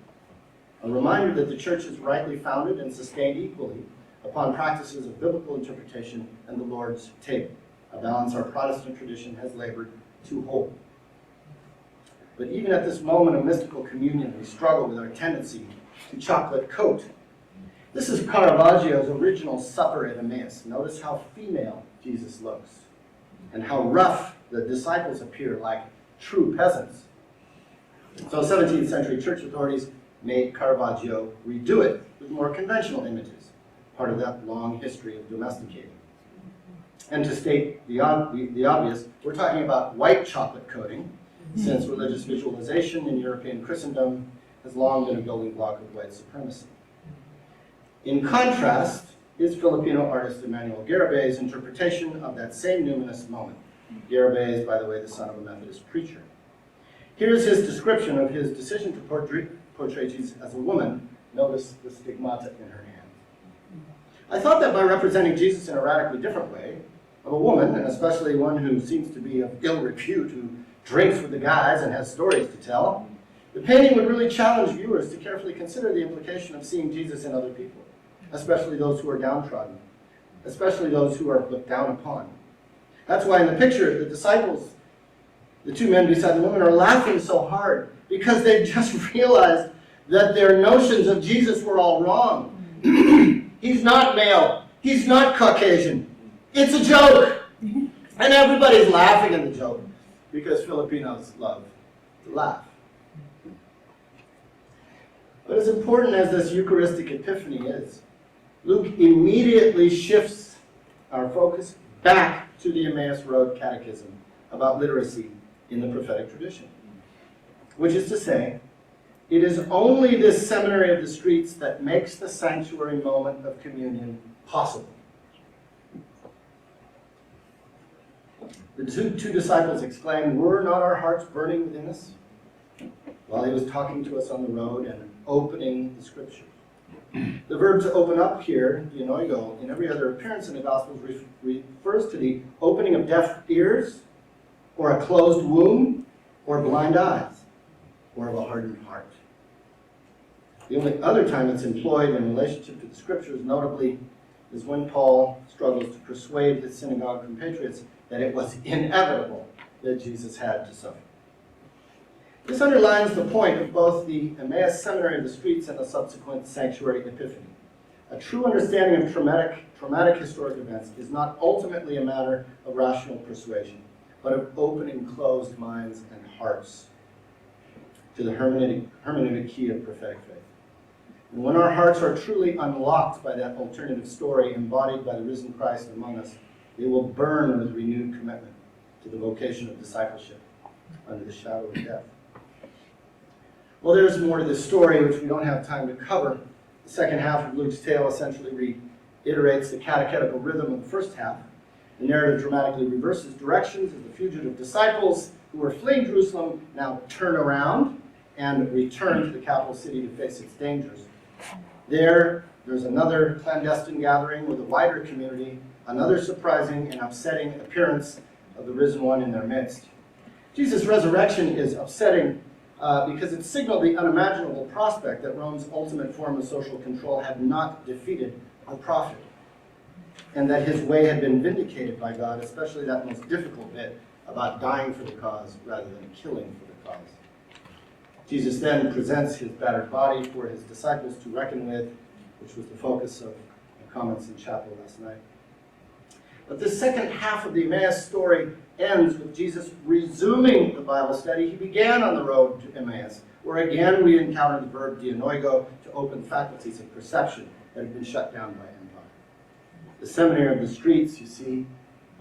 a reminder that the church is rightly founded and sustained equally upon practices of biblical interpretation and the Lord's table, a balance our Protestant tradition has labored to hold. But even at this moment of mystical communion, we struggle with our tendency to chocolate coat. This is Caravaggio's original Supper at Emmaus. Notice how female Jesus looks and how rough the disciples appear, like true peasants. So 17th century church authorities made Caravaggio redo it with more conventional images, part of that long history of domesticating. And to state the obvious, we're talking about white chocolate coating, since religious visualization in European Christendom has long been a building block of white supremacy. In contrast is Filipino artist Emanuel Garibay's interpretation of that same numinous moment. Garibay is, by the way, the son of a Methodist preacher. Here's his description of his decision to portray Jesus as a woman. Notice the stigmata in her hand. I thought that by representing Jesus in a radically different way, of a woman, and especially one who seems to be of ill repute, who drinks with the guys and has stories to tell, the painting would really challenge viewers to carefully consider the implication of seeing Jesus in other people, especially those who are downtrodden, especially those who are looked down upon. That's why in the picture, the disciples, the two men beside the woman, are laughing so hard because they've just realized that their notions of Jesus were all wrong. He's not male. He's not Caucasian. It's a joke. And everybody's laughing at the joke because Filipinos love to laugh. But as important as this Eucharistic epiphany is, Luke immediately shifts our focus back to the Emmaus Road Catechism about literacy in the prophetic tradition. Which is to say, it is only this seminary of the streets that makes the sanctuary moment of communion possible. The two disciples exclaimed, "Were not our hearts burning within us?" while he was talking to us on the road and opening the Scriptures. The verb to open up here, denoigo, in every other appearance in the Gospels refers to the opening of deaf ears, or a closed womb, or blind eyes, or of a hardened heart. The only other time it's employed in relationship to the Scriptures, notably, is when Paul struggles to persuade his synagogue compatriots that it was inevitable that Jesus had to suffer. This underlines the point of both the Emmaus Seminary of the Streets and the subsequent Sanctuary Epiphany. A true understanding of traumatic historic events is not ultimately a matter of rational persuasion, but of opening closed minds and hearts to the hermeneutic key of prophetic faith. And when our hearts are truly unlocked by that alternative story embodied by the risen Christ among us, they will burn with renewed commitment to the vocation of discipleship under the shadow of death. Well, there's more to this story, which we don't have time to cover. The second half of Luke's tale essentially reiterates the catechetical rhythm of the first half. The narrative dramatically reverses directions as the fugitive disciples who were fleeing Jerusalem now turn around and return to the capital city to face its dangers. There's another clandestine gathering with a wider community, another surprising and upsetting appearance of the risen one in their midst. Jesus' resurrection is upsetting because it signaled the unimaginable prospect that Rome's ultimate form of social control had not defeated the prophet, and that his way had been vindicated by God, especially that most difficult bit about dying for the cause rather than killing for the cause. Jesus then presents his battered body for his disciples to reckon with, which was the focus of the comments in chapel last night. But the second half of the Emmaus story ends with Jesus resuming the Bible study he began on the road to Emmaus, where again we encounter the verb denoigo, to open faculties of perception that have been shut down by empire. The seminary of the streets, you see,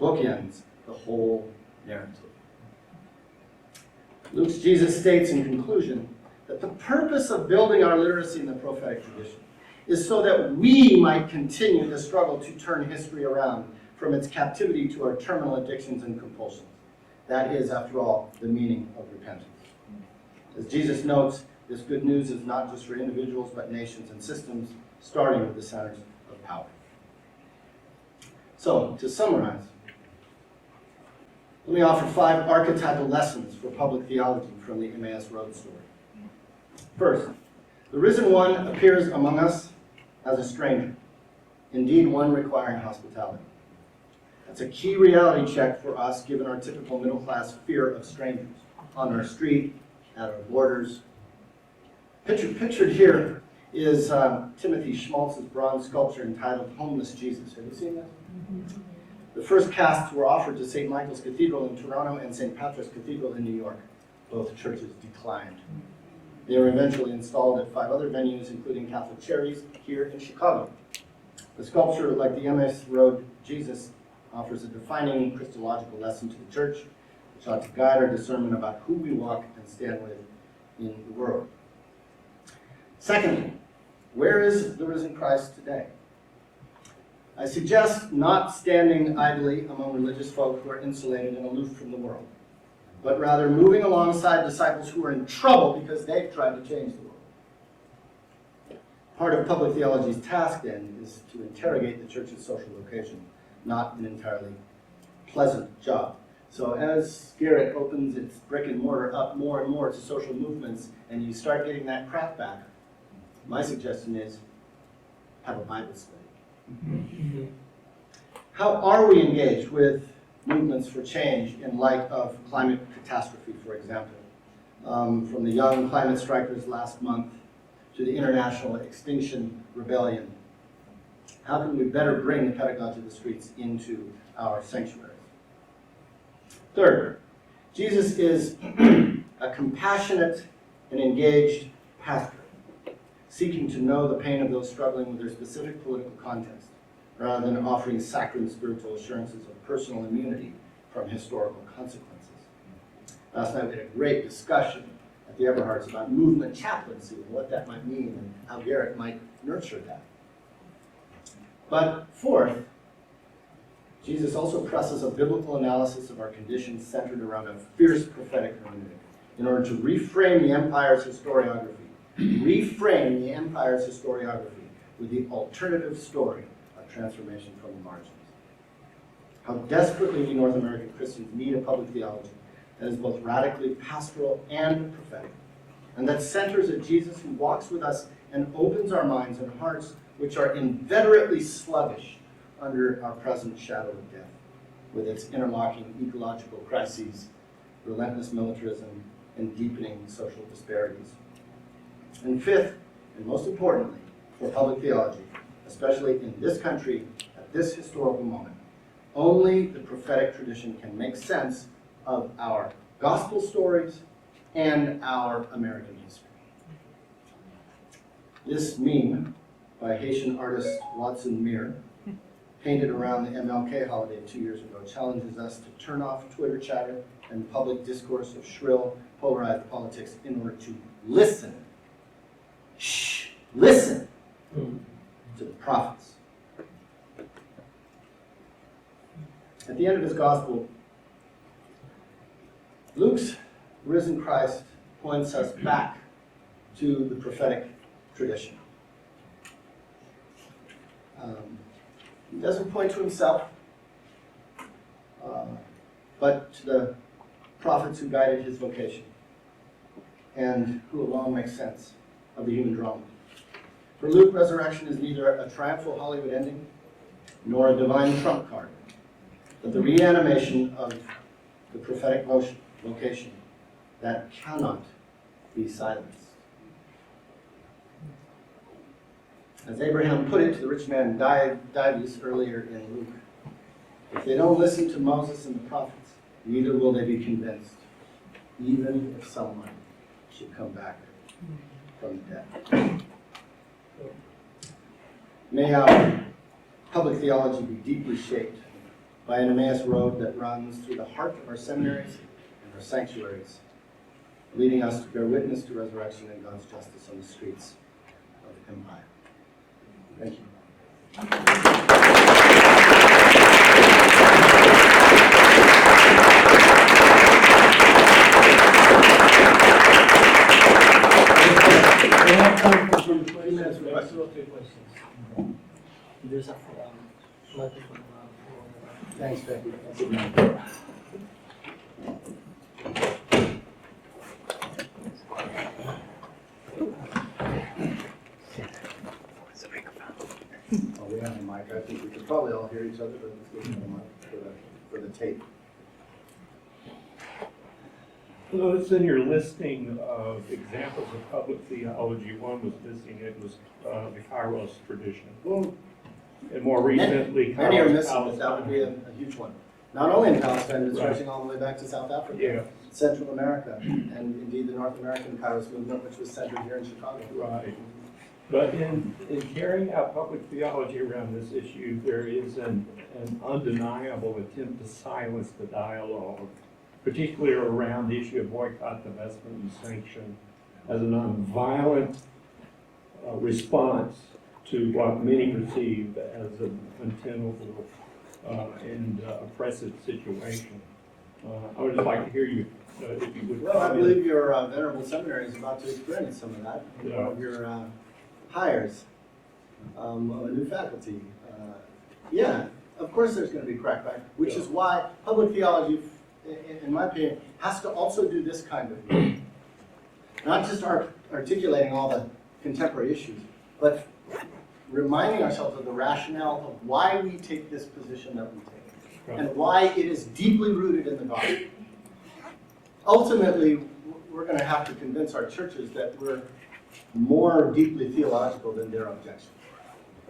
bookends the whole narrative. Luke's Jesus states in conclusion that the purpose of building our literacy in the prophetic tradition is so that we might continue the struggle to turn history around from its captivity to our terminal addictions and compulsions. That is, after all, the meaning of repentance. As Jesus notes, this good news is not just for individuals, but nations and systems, starting with the centers of power. So, to summarize, let me offer 5 archetypal lessons for public theology from the Emmaus Road story. First, the risen one appears among us as a stranger, indeed one requiring hospitality. That's a key reality check for us, given our typical middle-class fear of strangers on our street, at our borders. Pictured here is Timothy Schmaltz's bronze sculpture entitled Homeless Jesus. Have you seen that? Mm-hmm. The first casts were offered to St. Michael's Cathedral in Toronto and St. Patrick's Cathedral in New York. Both churches declined. They were eventually installed at 5 other venues, including Catholic Charities here in Chicago. The sculpture, like the Emmaus Road Jesus, offers a defining Christological lesson to the church, which ought to guide our discernment about who we walk and stand with in the world. Secondly, where is the risen Christ today? I suggest not standing idly among religious folk who are insulated and aloof from the world, but rather moving alongside disciples who are in trouble because they've tried to change the world. Part of public theology's task, then, is to interrogate the church's social vocation, not an entirely pleasant job. So as Garrett opens its brick and mortar up more and more to social movements, and you start getting that crap back, my suggestion is have a Bible study. Mm-hmm. How are we engaged with movements for change in light of climate catastrophe, for example? From the young climate strikers last month to the International Extinction Rebellion. How can we better bring the pedagogy of the streets into our sanctuaries? Third, Jesus is a compassionate and engaged pastor, seeking to know the pain of those struggling with their specific political context, rather than offering saccharine spiritual assurances of personal immunity from historical consequences. Last night we had a great discussion at the Eberhards about movement chaplaincy and what that might mean and how Garrett might nurture that. But fourth, Jesus also presses a biblical analysis of our conditions centered around a fierce prophetic hermeneutic in order to reframe the empire's historiography reframe the empire's historiography with the alternative story of transformation from the margins. How desperately we North American Christians need a public theology that is both radically pastoral and prophetic, and that centers a Jesus who walks with us and opens our minds and hearts, which are inveterately sluggish under our present shadow of death, with its interlocking ecological crises, relentless militarism, and deepening social disparities. And fifth, and most importantly, for public theology, especially in this country at this historical moment, only the prophetic tradition can make sense of our gospel stories and our American history. This meme by Haitian artist Watson Mir, painted around the MLK holiday 2 years ago, challenges us to turn off Twitter chatter and public discourse of shrill, polarized politics in order to listen. Listen to the prophets. At the end of his gospel, Luke's risen Christ points us back to the prophetic tradition. He doesn't point to himself, but to the prophets who guided his vocation and who alone make sense of the human drama. For Luke, resurrection is neither a triumphal Hollywood ending nor a divine trump card, but the reanimation of the prophetic vocation that cannot be silenced. As Abraham put it to the rich man Dives earlier in Luke, if they don't listen to Moses and the prophets, neither will they be convinced, even if someone should come back from the dead. May our public theology be deeply shaped by an Emmaus road that runs through the heart of our seminaries and our sanctuaries, leading us to bear witness to resurrection and God's justice on the streets of empire. Thank you. We have time for some 20 minutes for Let's questions. go to questions. There's a microphone. Thanks, Becky. Oh, we have a mic. I think we could probably all hear each other, but let's give them a mic for the tape. Well, it's in your listing of examples of public theology. One was missing. It was the Kairos tradition. Well, And more recently, many are Kairos missing, but that would be a huge one. Not only in Palestine, but stretching all the way back to South Africa, Yeah, Central America, and indeed the North American Kairos movement, which was centered here in Chicago. right. But in carrying out public theology around this issue, there is an undeniable attempt to silence the dialogue, particularly around the issue of boycott, divestment, and sanction as a nonviolent response to what many perceive as an untenable and oppressive situation. I would just like to hear you, if you would. Well, I believe your venerable seminary is about to experience some of that. Yeah. One of your hires, a new faculty. Yeah, of course there's going to be crackback, which is why public theology, in my opinion, has to also do this kind of work. Not just articulating all the contemporary issues, but reminding ourselves of the rationale of why we take this position that we take, and why it is deeply rooted in the gospel. Ultimately, we're going to have to convince our churches that we're more deeply theological than their objections.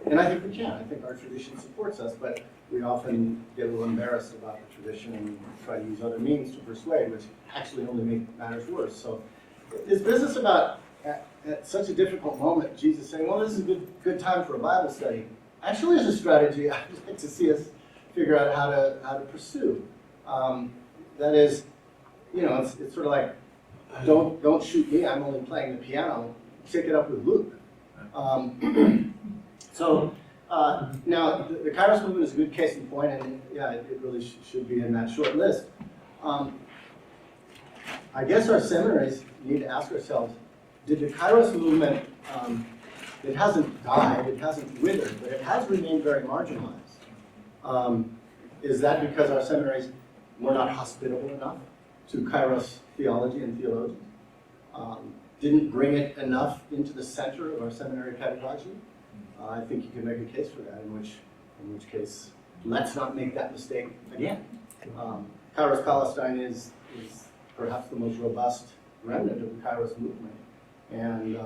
And I think we can. I think our tradition supports us, but we often get a little embarrassed about the tradition and try to use other means to persuade, which actually only make matters worse. So this business about, at such a difficult moment, Jesus saying, well, this is a good time for a Bible study, actually is a strategy I'd like to see us figure out how to pursue. That is, it's sort of like, don't shoot me, I'm only playing the piano, take it up with Luke. So now the Kairos movement is a good case in point, and yeah, it really should be in that short list. I guess our seminaries need to ask ourselves, did the Kairos movement, it hasn't died, it hasn't withered, but it has remained very marginalized. Is that because our seminaries were not hospitable enough to Kairos theology and theologians? Didn't bring it enough into the center of our seminary pedagogy? I think you can make a case for that, in which case, let's not make that mistake again. Kairos Palestine is perhaps the most robust remnant of the Kairos movement. And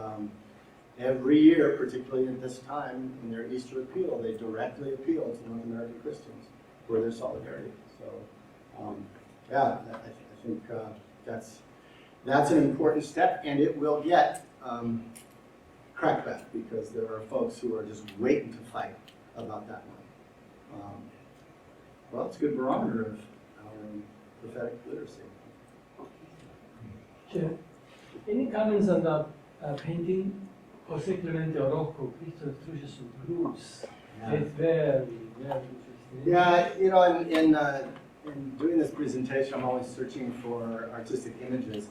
every year, particularly at this time, in their Easter appeal, they directly appeal to North American Christians for their solidarity. So, yeah, I think that's an important step, and it will get crackback, because there are folks who are just waiting to fight about that one. Well, it's a good barometer of our prophetic literacy. Sure. Any comments on the painting? José Clemente Orozco, Cristo destruye sus groups. It's very, very interesting. Yeah, you know, in doing this presentation, I'm always searching for artistic images.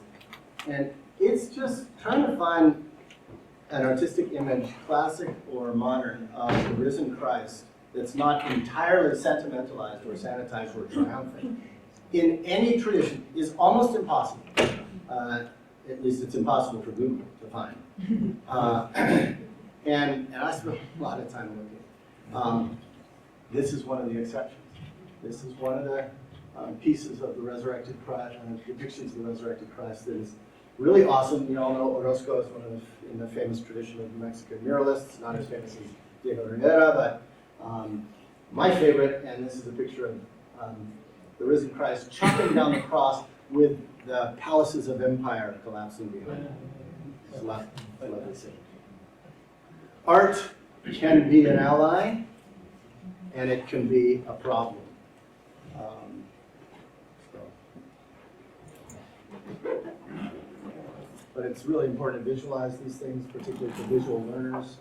And it's just trying to find an artistic image, classic or modern, of the risen Christ that's not entirely sentimentalized or sanitized or triumphant in any tradition is almost impossible. At least it's impossible for Google to find. And I spent a lot of time looking. This is one of the exceptions. This is one of the pieces of the resurrected Christ, depictions of the resurrected Christ that is really awesome. You all know Orozco is one of in the famous tradition of Mexican muralists, not as famous as Diego Rivera, but my favorite, and this is a picture of the risen Christ chopping down the cross with the palaces of empire collapsing behind him. I love this scene. Art can be an ally, and it can be a problem. But it's really important to visualize these things, particularly for visual learners.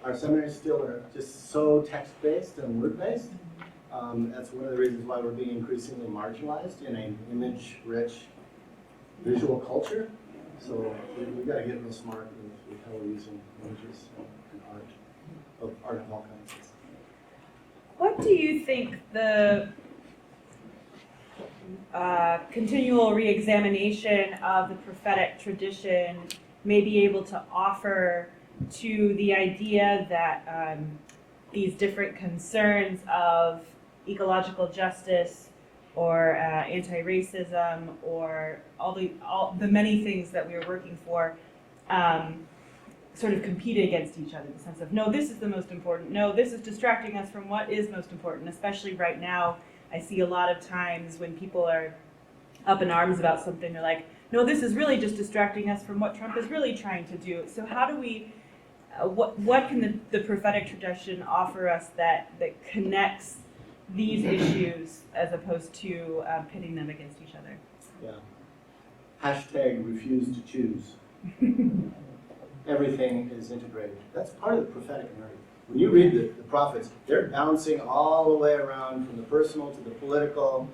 Our seminaries still are just so text-based and word-based. That's one of the reasons why we're being increasingly marginalized in an image-rich visual culture. So we've got to get real smart with how we're using images and art of all kinds. What do you think the continual reexamination of the prophetic tradition may be able to offer to the idea that these different concerns of ecological justice or anti-racism or all the many things that we are working for sort of compete against each other in the sense of, no, this is the most important, no, this is distracting us from what is most important, especially right now. I see a lot of times when people are up in arms about something, they're like, no, this is really just distracting us from what Trump is really trying to do. So how do we, what can the prophetic tradition offer us that connects these issues as opposed to pitting them against each other? Yeah. Hashtag refuse to choose. Everything is integrated. That's part of the prophetic narrative. When you read the prophets, they're bouncing all the way around from the personal to the political,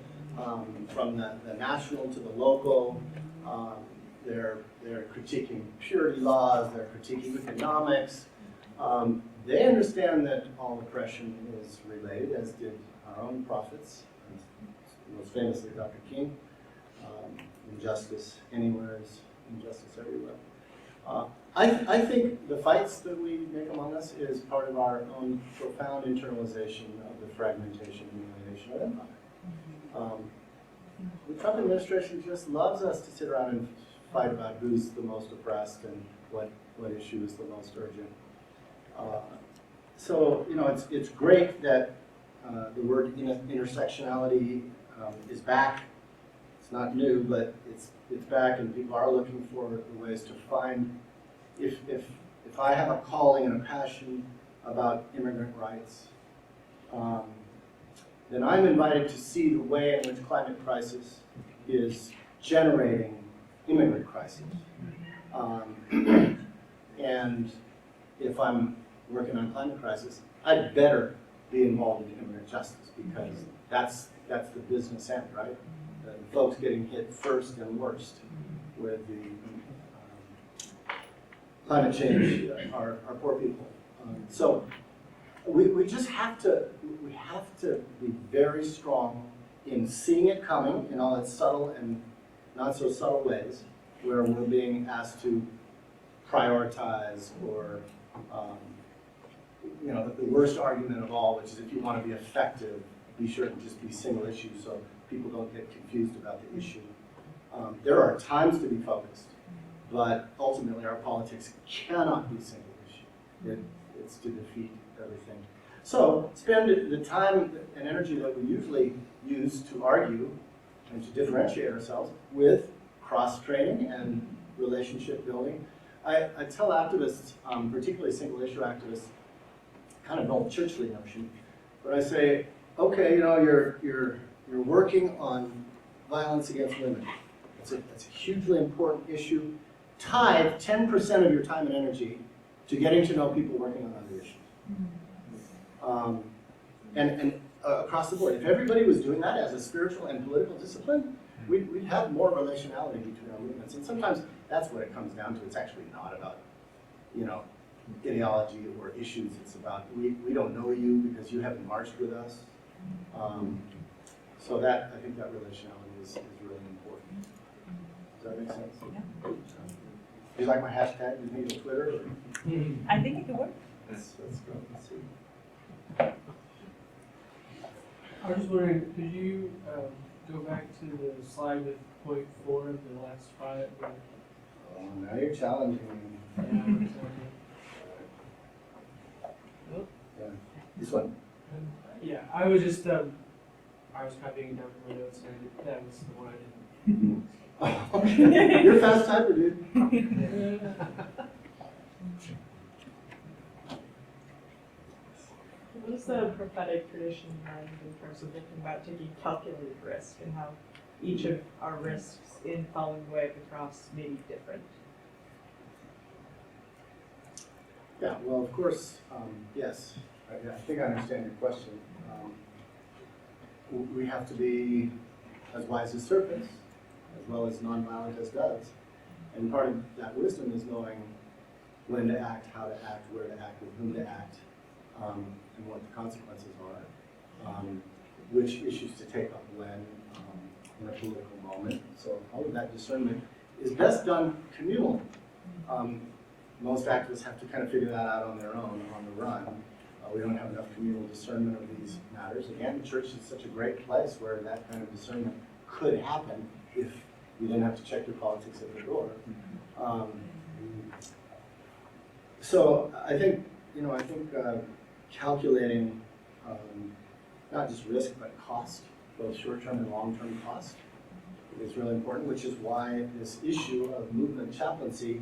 from the national to the local. They're critiquing purity laws, they're critiquing economics. They understand that all oppression is related, as did our own prophets, most famously Dr. King. Injustice anywhere is injustice everywhere. I think the fights that we make among us is part of our own profound internalization of the fragmentation and alienation of empire. The Trump administration just loves us to sit around and fight about who's the most oppressed and what issue is the most urgent. So, you know, it's great that the word intersectionality is back. It's not new, but it's back, and people are looking for ways to find. If I have a calling and a passion about immigrant rights, then I'm invited to see the way in which climate crisis is generating immigrant crisis. And if I'm working on climate crisis, I'd better be involved in immigrant justice, because that's the business end, right? The folks getting hit first and worst with the climate change are poor people. So we just have to be very strong in seeing it coming in all its subtle and not so subtle ways, where we're being asked to prioritize or the worst argument of all, which is if you want to be effective, be sure to just be single issue so people don't get confused about the issue. There are times to be focused, but ultimately our politics cannot be single issue. It's to defeat everything. So spend the time and energy that we usually use to argue and to differentiate ourselves with cross-training and relationship building. I tell activists, particularly single-issue activists, kind of an old churchly notion, but I say, okay, you're working on violence against women. It's a hugely important issue. Tithe 10% of your time and energy to getting to know people working on other issues. And across the board, if everybody was doing that as a spiritual and political discipline, we'd have more relationality between our movements. And sometimes that's what it comes down to. It's actually not about, ideology or issues. It's about we don't know you because you haven't marched with us. So I think that relationality is really important. Does that make sense? Yeah. Do you like my hashtag? Do you need a Twitter? Or? I think it could work. Let's go. Let's see. I was just wondering, could you go back to the slide with point 4 of the last slide? Oh, now you're challenging me. Yeah. This one. Yeah, I was just, I was copying down from my notes, and that was the one I didn't. You're a fast typer, dude. What is the prophetic tradition like in terms of thinking about taking calculated risk and how each of our risks in following the way of the cross may be different? Yeah, well, of course, yes. I think I understand your question. We have to be as wise as serpents, as well as nonviolent as doves. And part of that wisdom is knowing when to act, how to act, where to act, with whom to act, and what the consequences are, which issues to take up when in a political moment. So all of that discernment is best done communally. Most activists have to kind of figure that out on their own, on the run. We don't have enough communal discernment of these matters. Again, the church is such a great place where that kind of discernment could happen if you didn't have to check your politics at the door. So I think, calculating not just risk but cost, both short-term and long-term cost, is really important, which is why this issue of movement chaplaincy,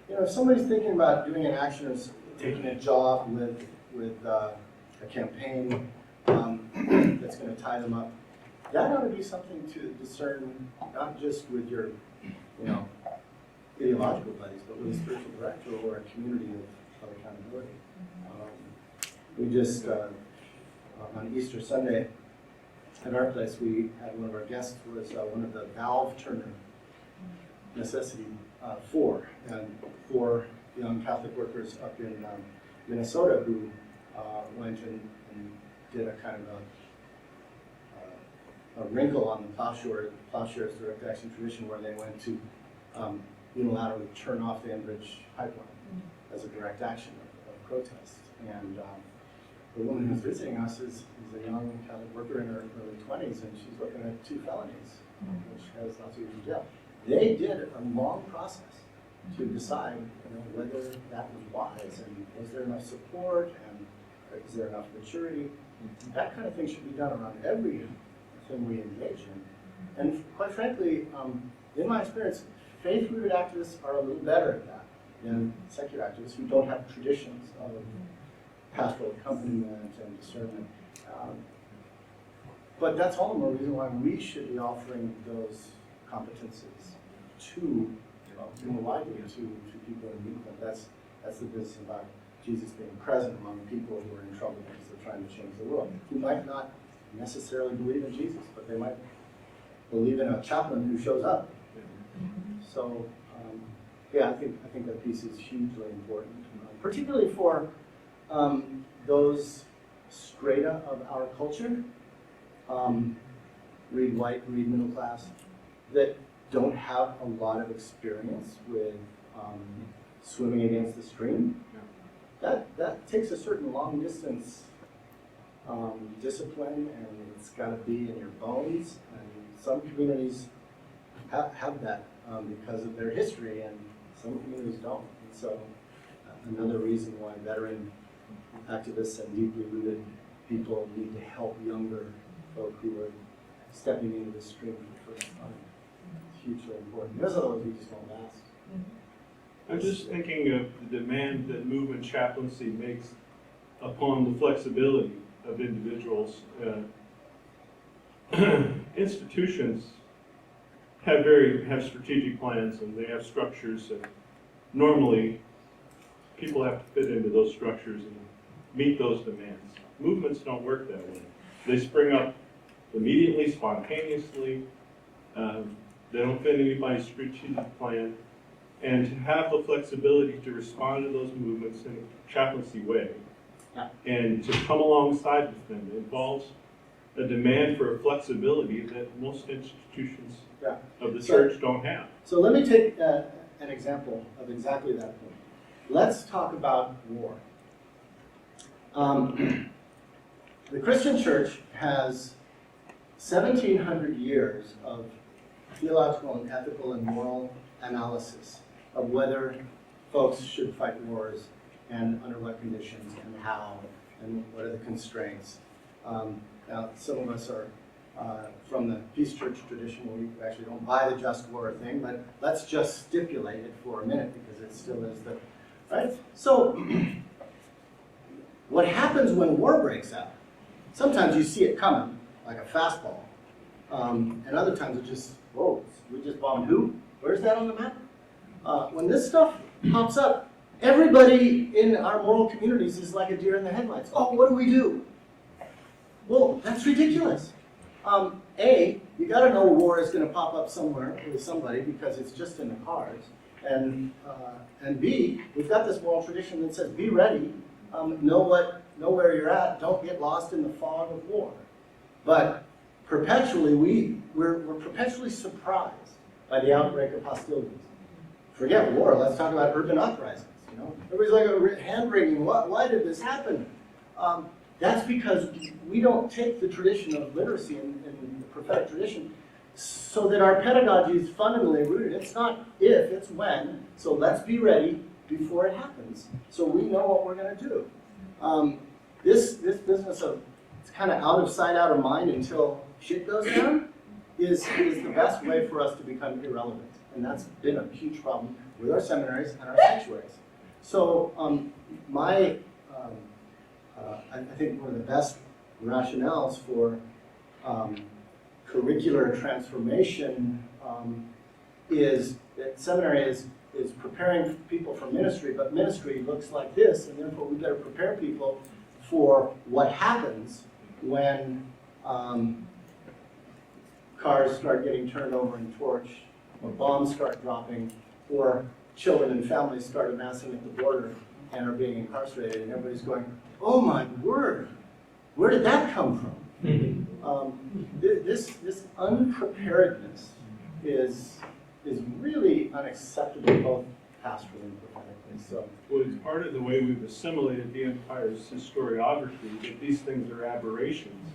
if somebody's thinking about doing an action or taking a job with a campaign that's going to tie them up, that ought to be something to discern, not just with your, ideological buddies, but with a spiritual director or a community of accountability. We just, on Easter Sunday, at our place, we had one of our guests was one of the valve turner necessity 4, and 4 young Catholic workers up in Minnesota who went and did a kind of a wrinkle on the Plowshares direct action tradition, where they went to unilaterally turn off the Enbridge pipeline as a direct action of protest. And the woman who's visiting us is a young Catholic worker in her early 20s, and she's looking at 2 felonies, which has lots of years in jail. They did a long process to decide whether that was wise, and was there enough support, and is there enough maturity. That kind of thing should be done around everything we engage in. And quite frankly, in my experience, faith-rooted activists are a little better at that than secular activists who don't have traditions of pastoral accompaniment and discernment. But that's all the more reason why we should be offering those competencies to more widely to people in need. That's the business about Jesus being present among people who are in trouble because they're trying to change the world, who might not necessarily believe in Jesus, but they might believe in a chaplain who shows up. So Yeah, I think that piece is hugely important, particularly for those strata of our culture, read white, read middle class, that don't have a lot of experience with swimming against the stream. That takes a certain long distance discipline, and it's got to be in your bones. And some communities have that because of their history, and some communities don't. And so another reason why veteran activists and deeply rooted people need to help younger folk who are stepping into the stream for the first time. It's hugely important. Because otherwise we just won't last. I'm just thinking of the demand that movement chaplaincy makes upon the flexibility of individuals. Institutions have strategic plans, and they have structures, and normally people have to fit into those structures and meet those demands. Movements don't work that way. They spring up immediately, spontaneously. They don't fit anybody's strategic plan. And to have the flexibility to respond to those movements in a chaplaincy way, and to come alongside with them involves a demand for a flexibility that most institutions of the church don't have. So let me take an example of exactly that point. Let's talk about war. The Christian church has 1,700 years of theological and ethical and moral analysis of whether folks should fight wars and under what conditions and how and what are the constraints. Now, some of us are from the peace church tradition where we actually don't buy the just war thing, but let's just stipulate it for a minute because it still is the, right? So, what happens when war breaks out? Sometimes you see it coming, like a fastball. And other times it just, whoa, we just bombed who? Where's that on the map? When this stuff pops up, everybody in our moral communities is like a deer in the headlights. Oh, what do we do? Well, that's ridiculous. A, you got to know war is going to pop up somewhere with somebody because it's just in the cards. And B, we've got this moral tradition that says be ready, know where you're at, don't get lost in the fog of war. But perpetually, we're perpetually surprised by the outbreak of hostilities. Forget war, let's talk about urban uprisings. You know, everybody's like hand wringing. Why did this happen? That's because we don't take the tradition of literacy and the prophetic tradition so that our pedagogy is fundamentally rooted. It's not if, it's when. So let's be ready before it happens so we know what we're going to do. This business of it's kind of out of sight, out of mind until shit goes down is the best way for us to become irrelevant. And that's been a huge problem with our seminaries and our sanctuaries. So I think one of the best rationales for curricular transformation is that seminary is preparing people for ministry, but ministry looks like this, and therefore we better prepare people for what happens when cars start getting turned over and torched, or bombs start dropping, or children and families start amassing at the border and are being incarcerated, and everybody's going, oh my word, where did that come from? This unpreparedness is really unacceptable, both pastorally and prophetically. So, well, it's part of the way we've assimilated the empire's historiography that these things are aberrations.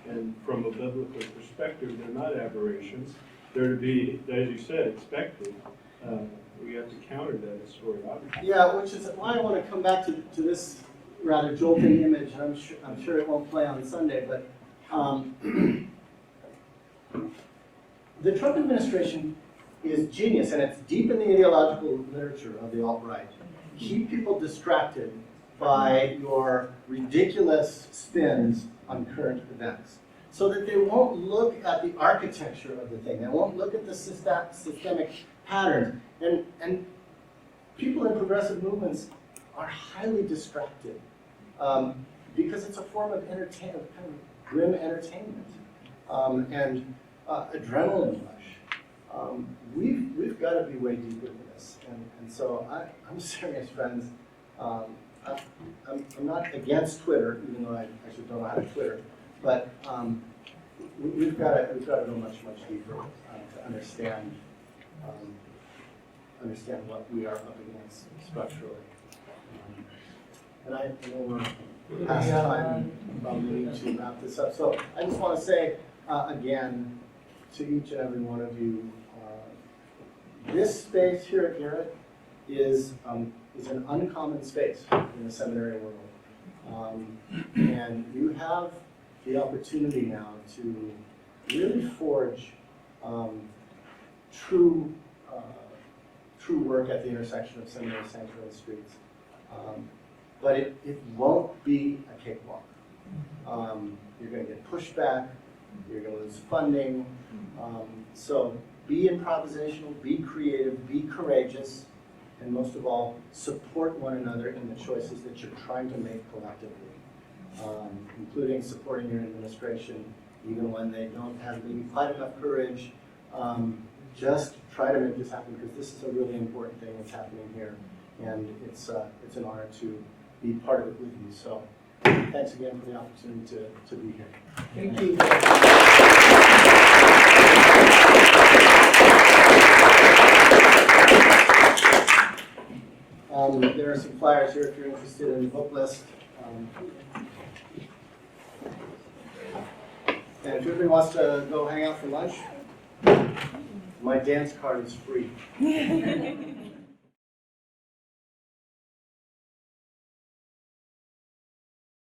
And from a biblical perspective, they're not aberrations. They're to be, as you said, expected. We have to counter that historiography. yeah, which is why I want to come back to this rather jolting image, and I'm sure it won't play on Sunday, but the Trump administration is genius, and it's deep in the ideological literature of the alt-right. Keep people distracted by your ridiculous spins on current events, so that they won't look at the architecture of the thing. They won't look at the systemic patterns. And people in progressive movements are highly distracted because it's a form of entertainment, kind of grim entertainment, and adrenaline rush. We've got to be way deeper than that. this. And so I'm serious, friends. I'm not against Twitter, even though I actually don't know how to Twitter, but we've got to go much deeper to understand what we are up against structurally. And I know we're past time, probably need to wrap this up. So I just want to say again to each and every one of you, this space here at Garrett is an uncommon space in the seminary world. And you have the opportunity now to really forge true work at the intersection of Seminary Center and streets. But it won't be a cakewalk. You're going to get pushback, you're going to lose funding. So be improvisational, be creative, be courageous, and most of all, support one another in the choices that you're trying to make collectively, including supporting your administration, even when they don't have maybe quite enough courage. Just try to make this happen, because this is a really important thing that's happening here, and it's an honor to be part of it with you. So thanks again for the opportunity to be here. Thank you. There are some flyers here if you're interested in the book list. And if everybody wants to go hang out for lunch, my dance card is free.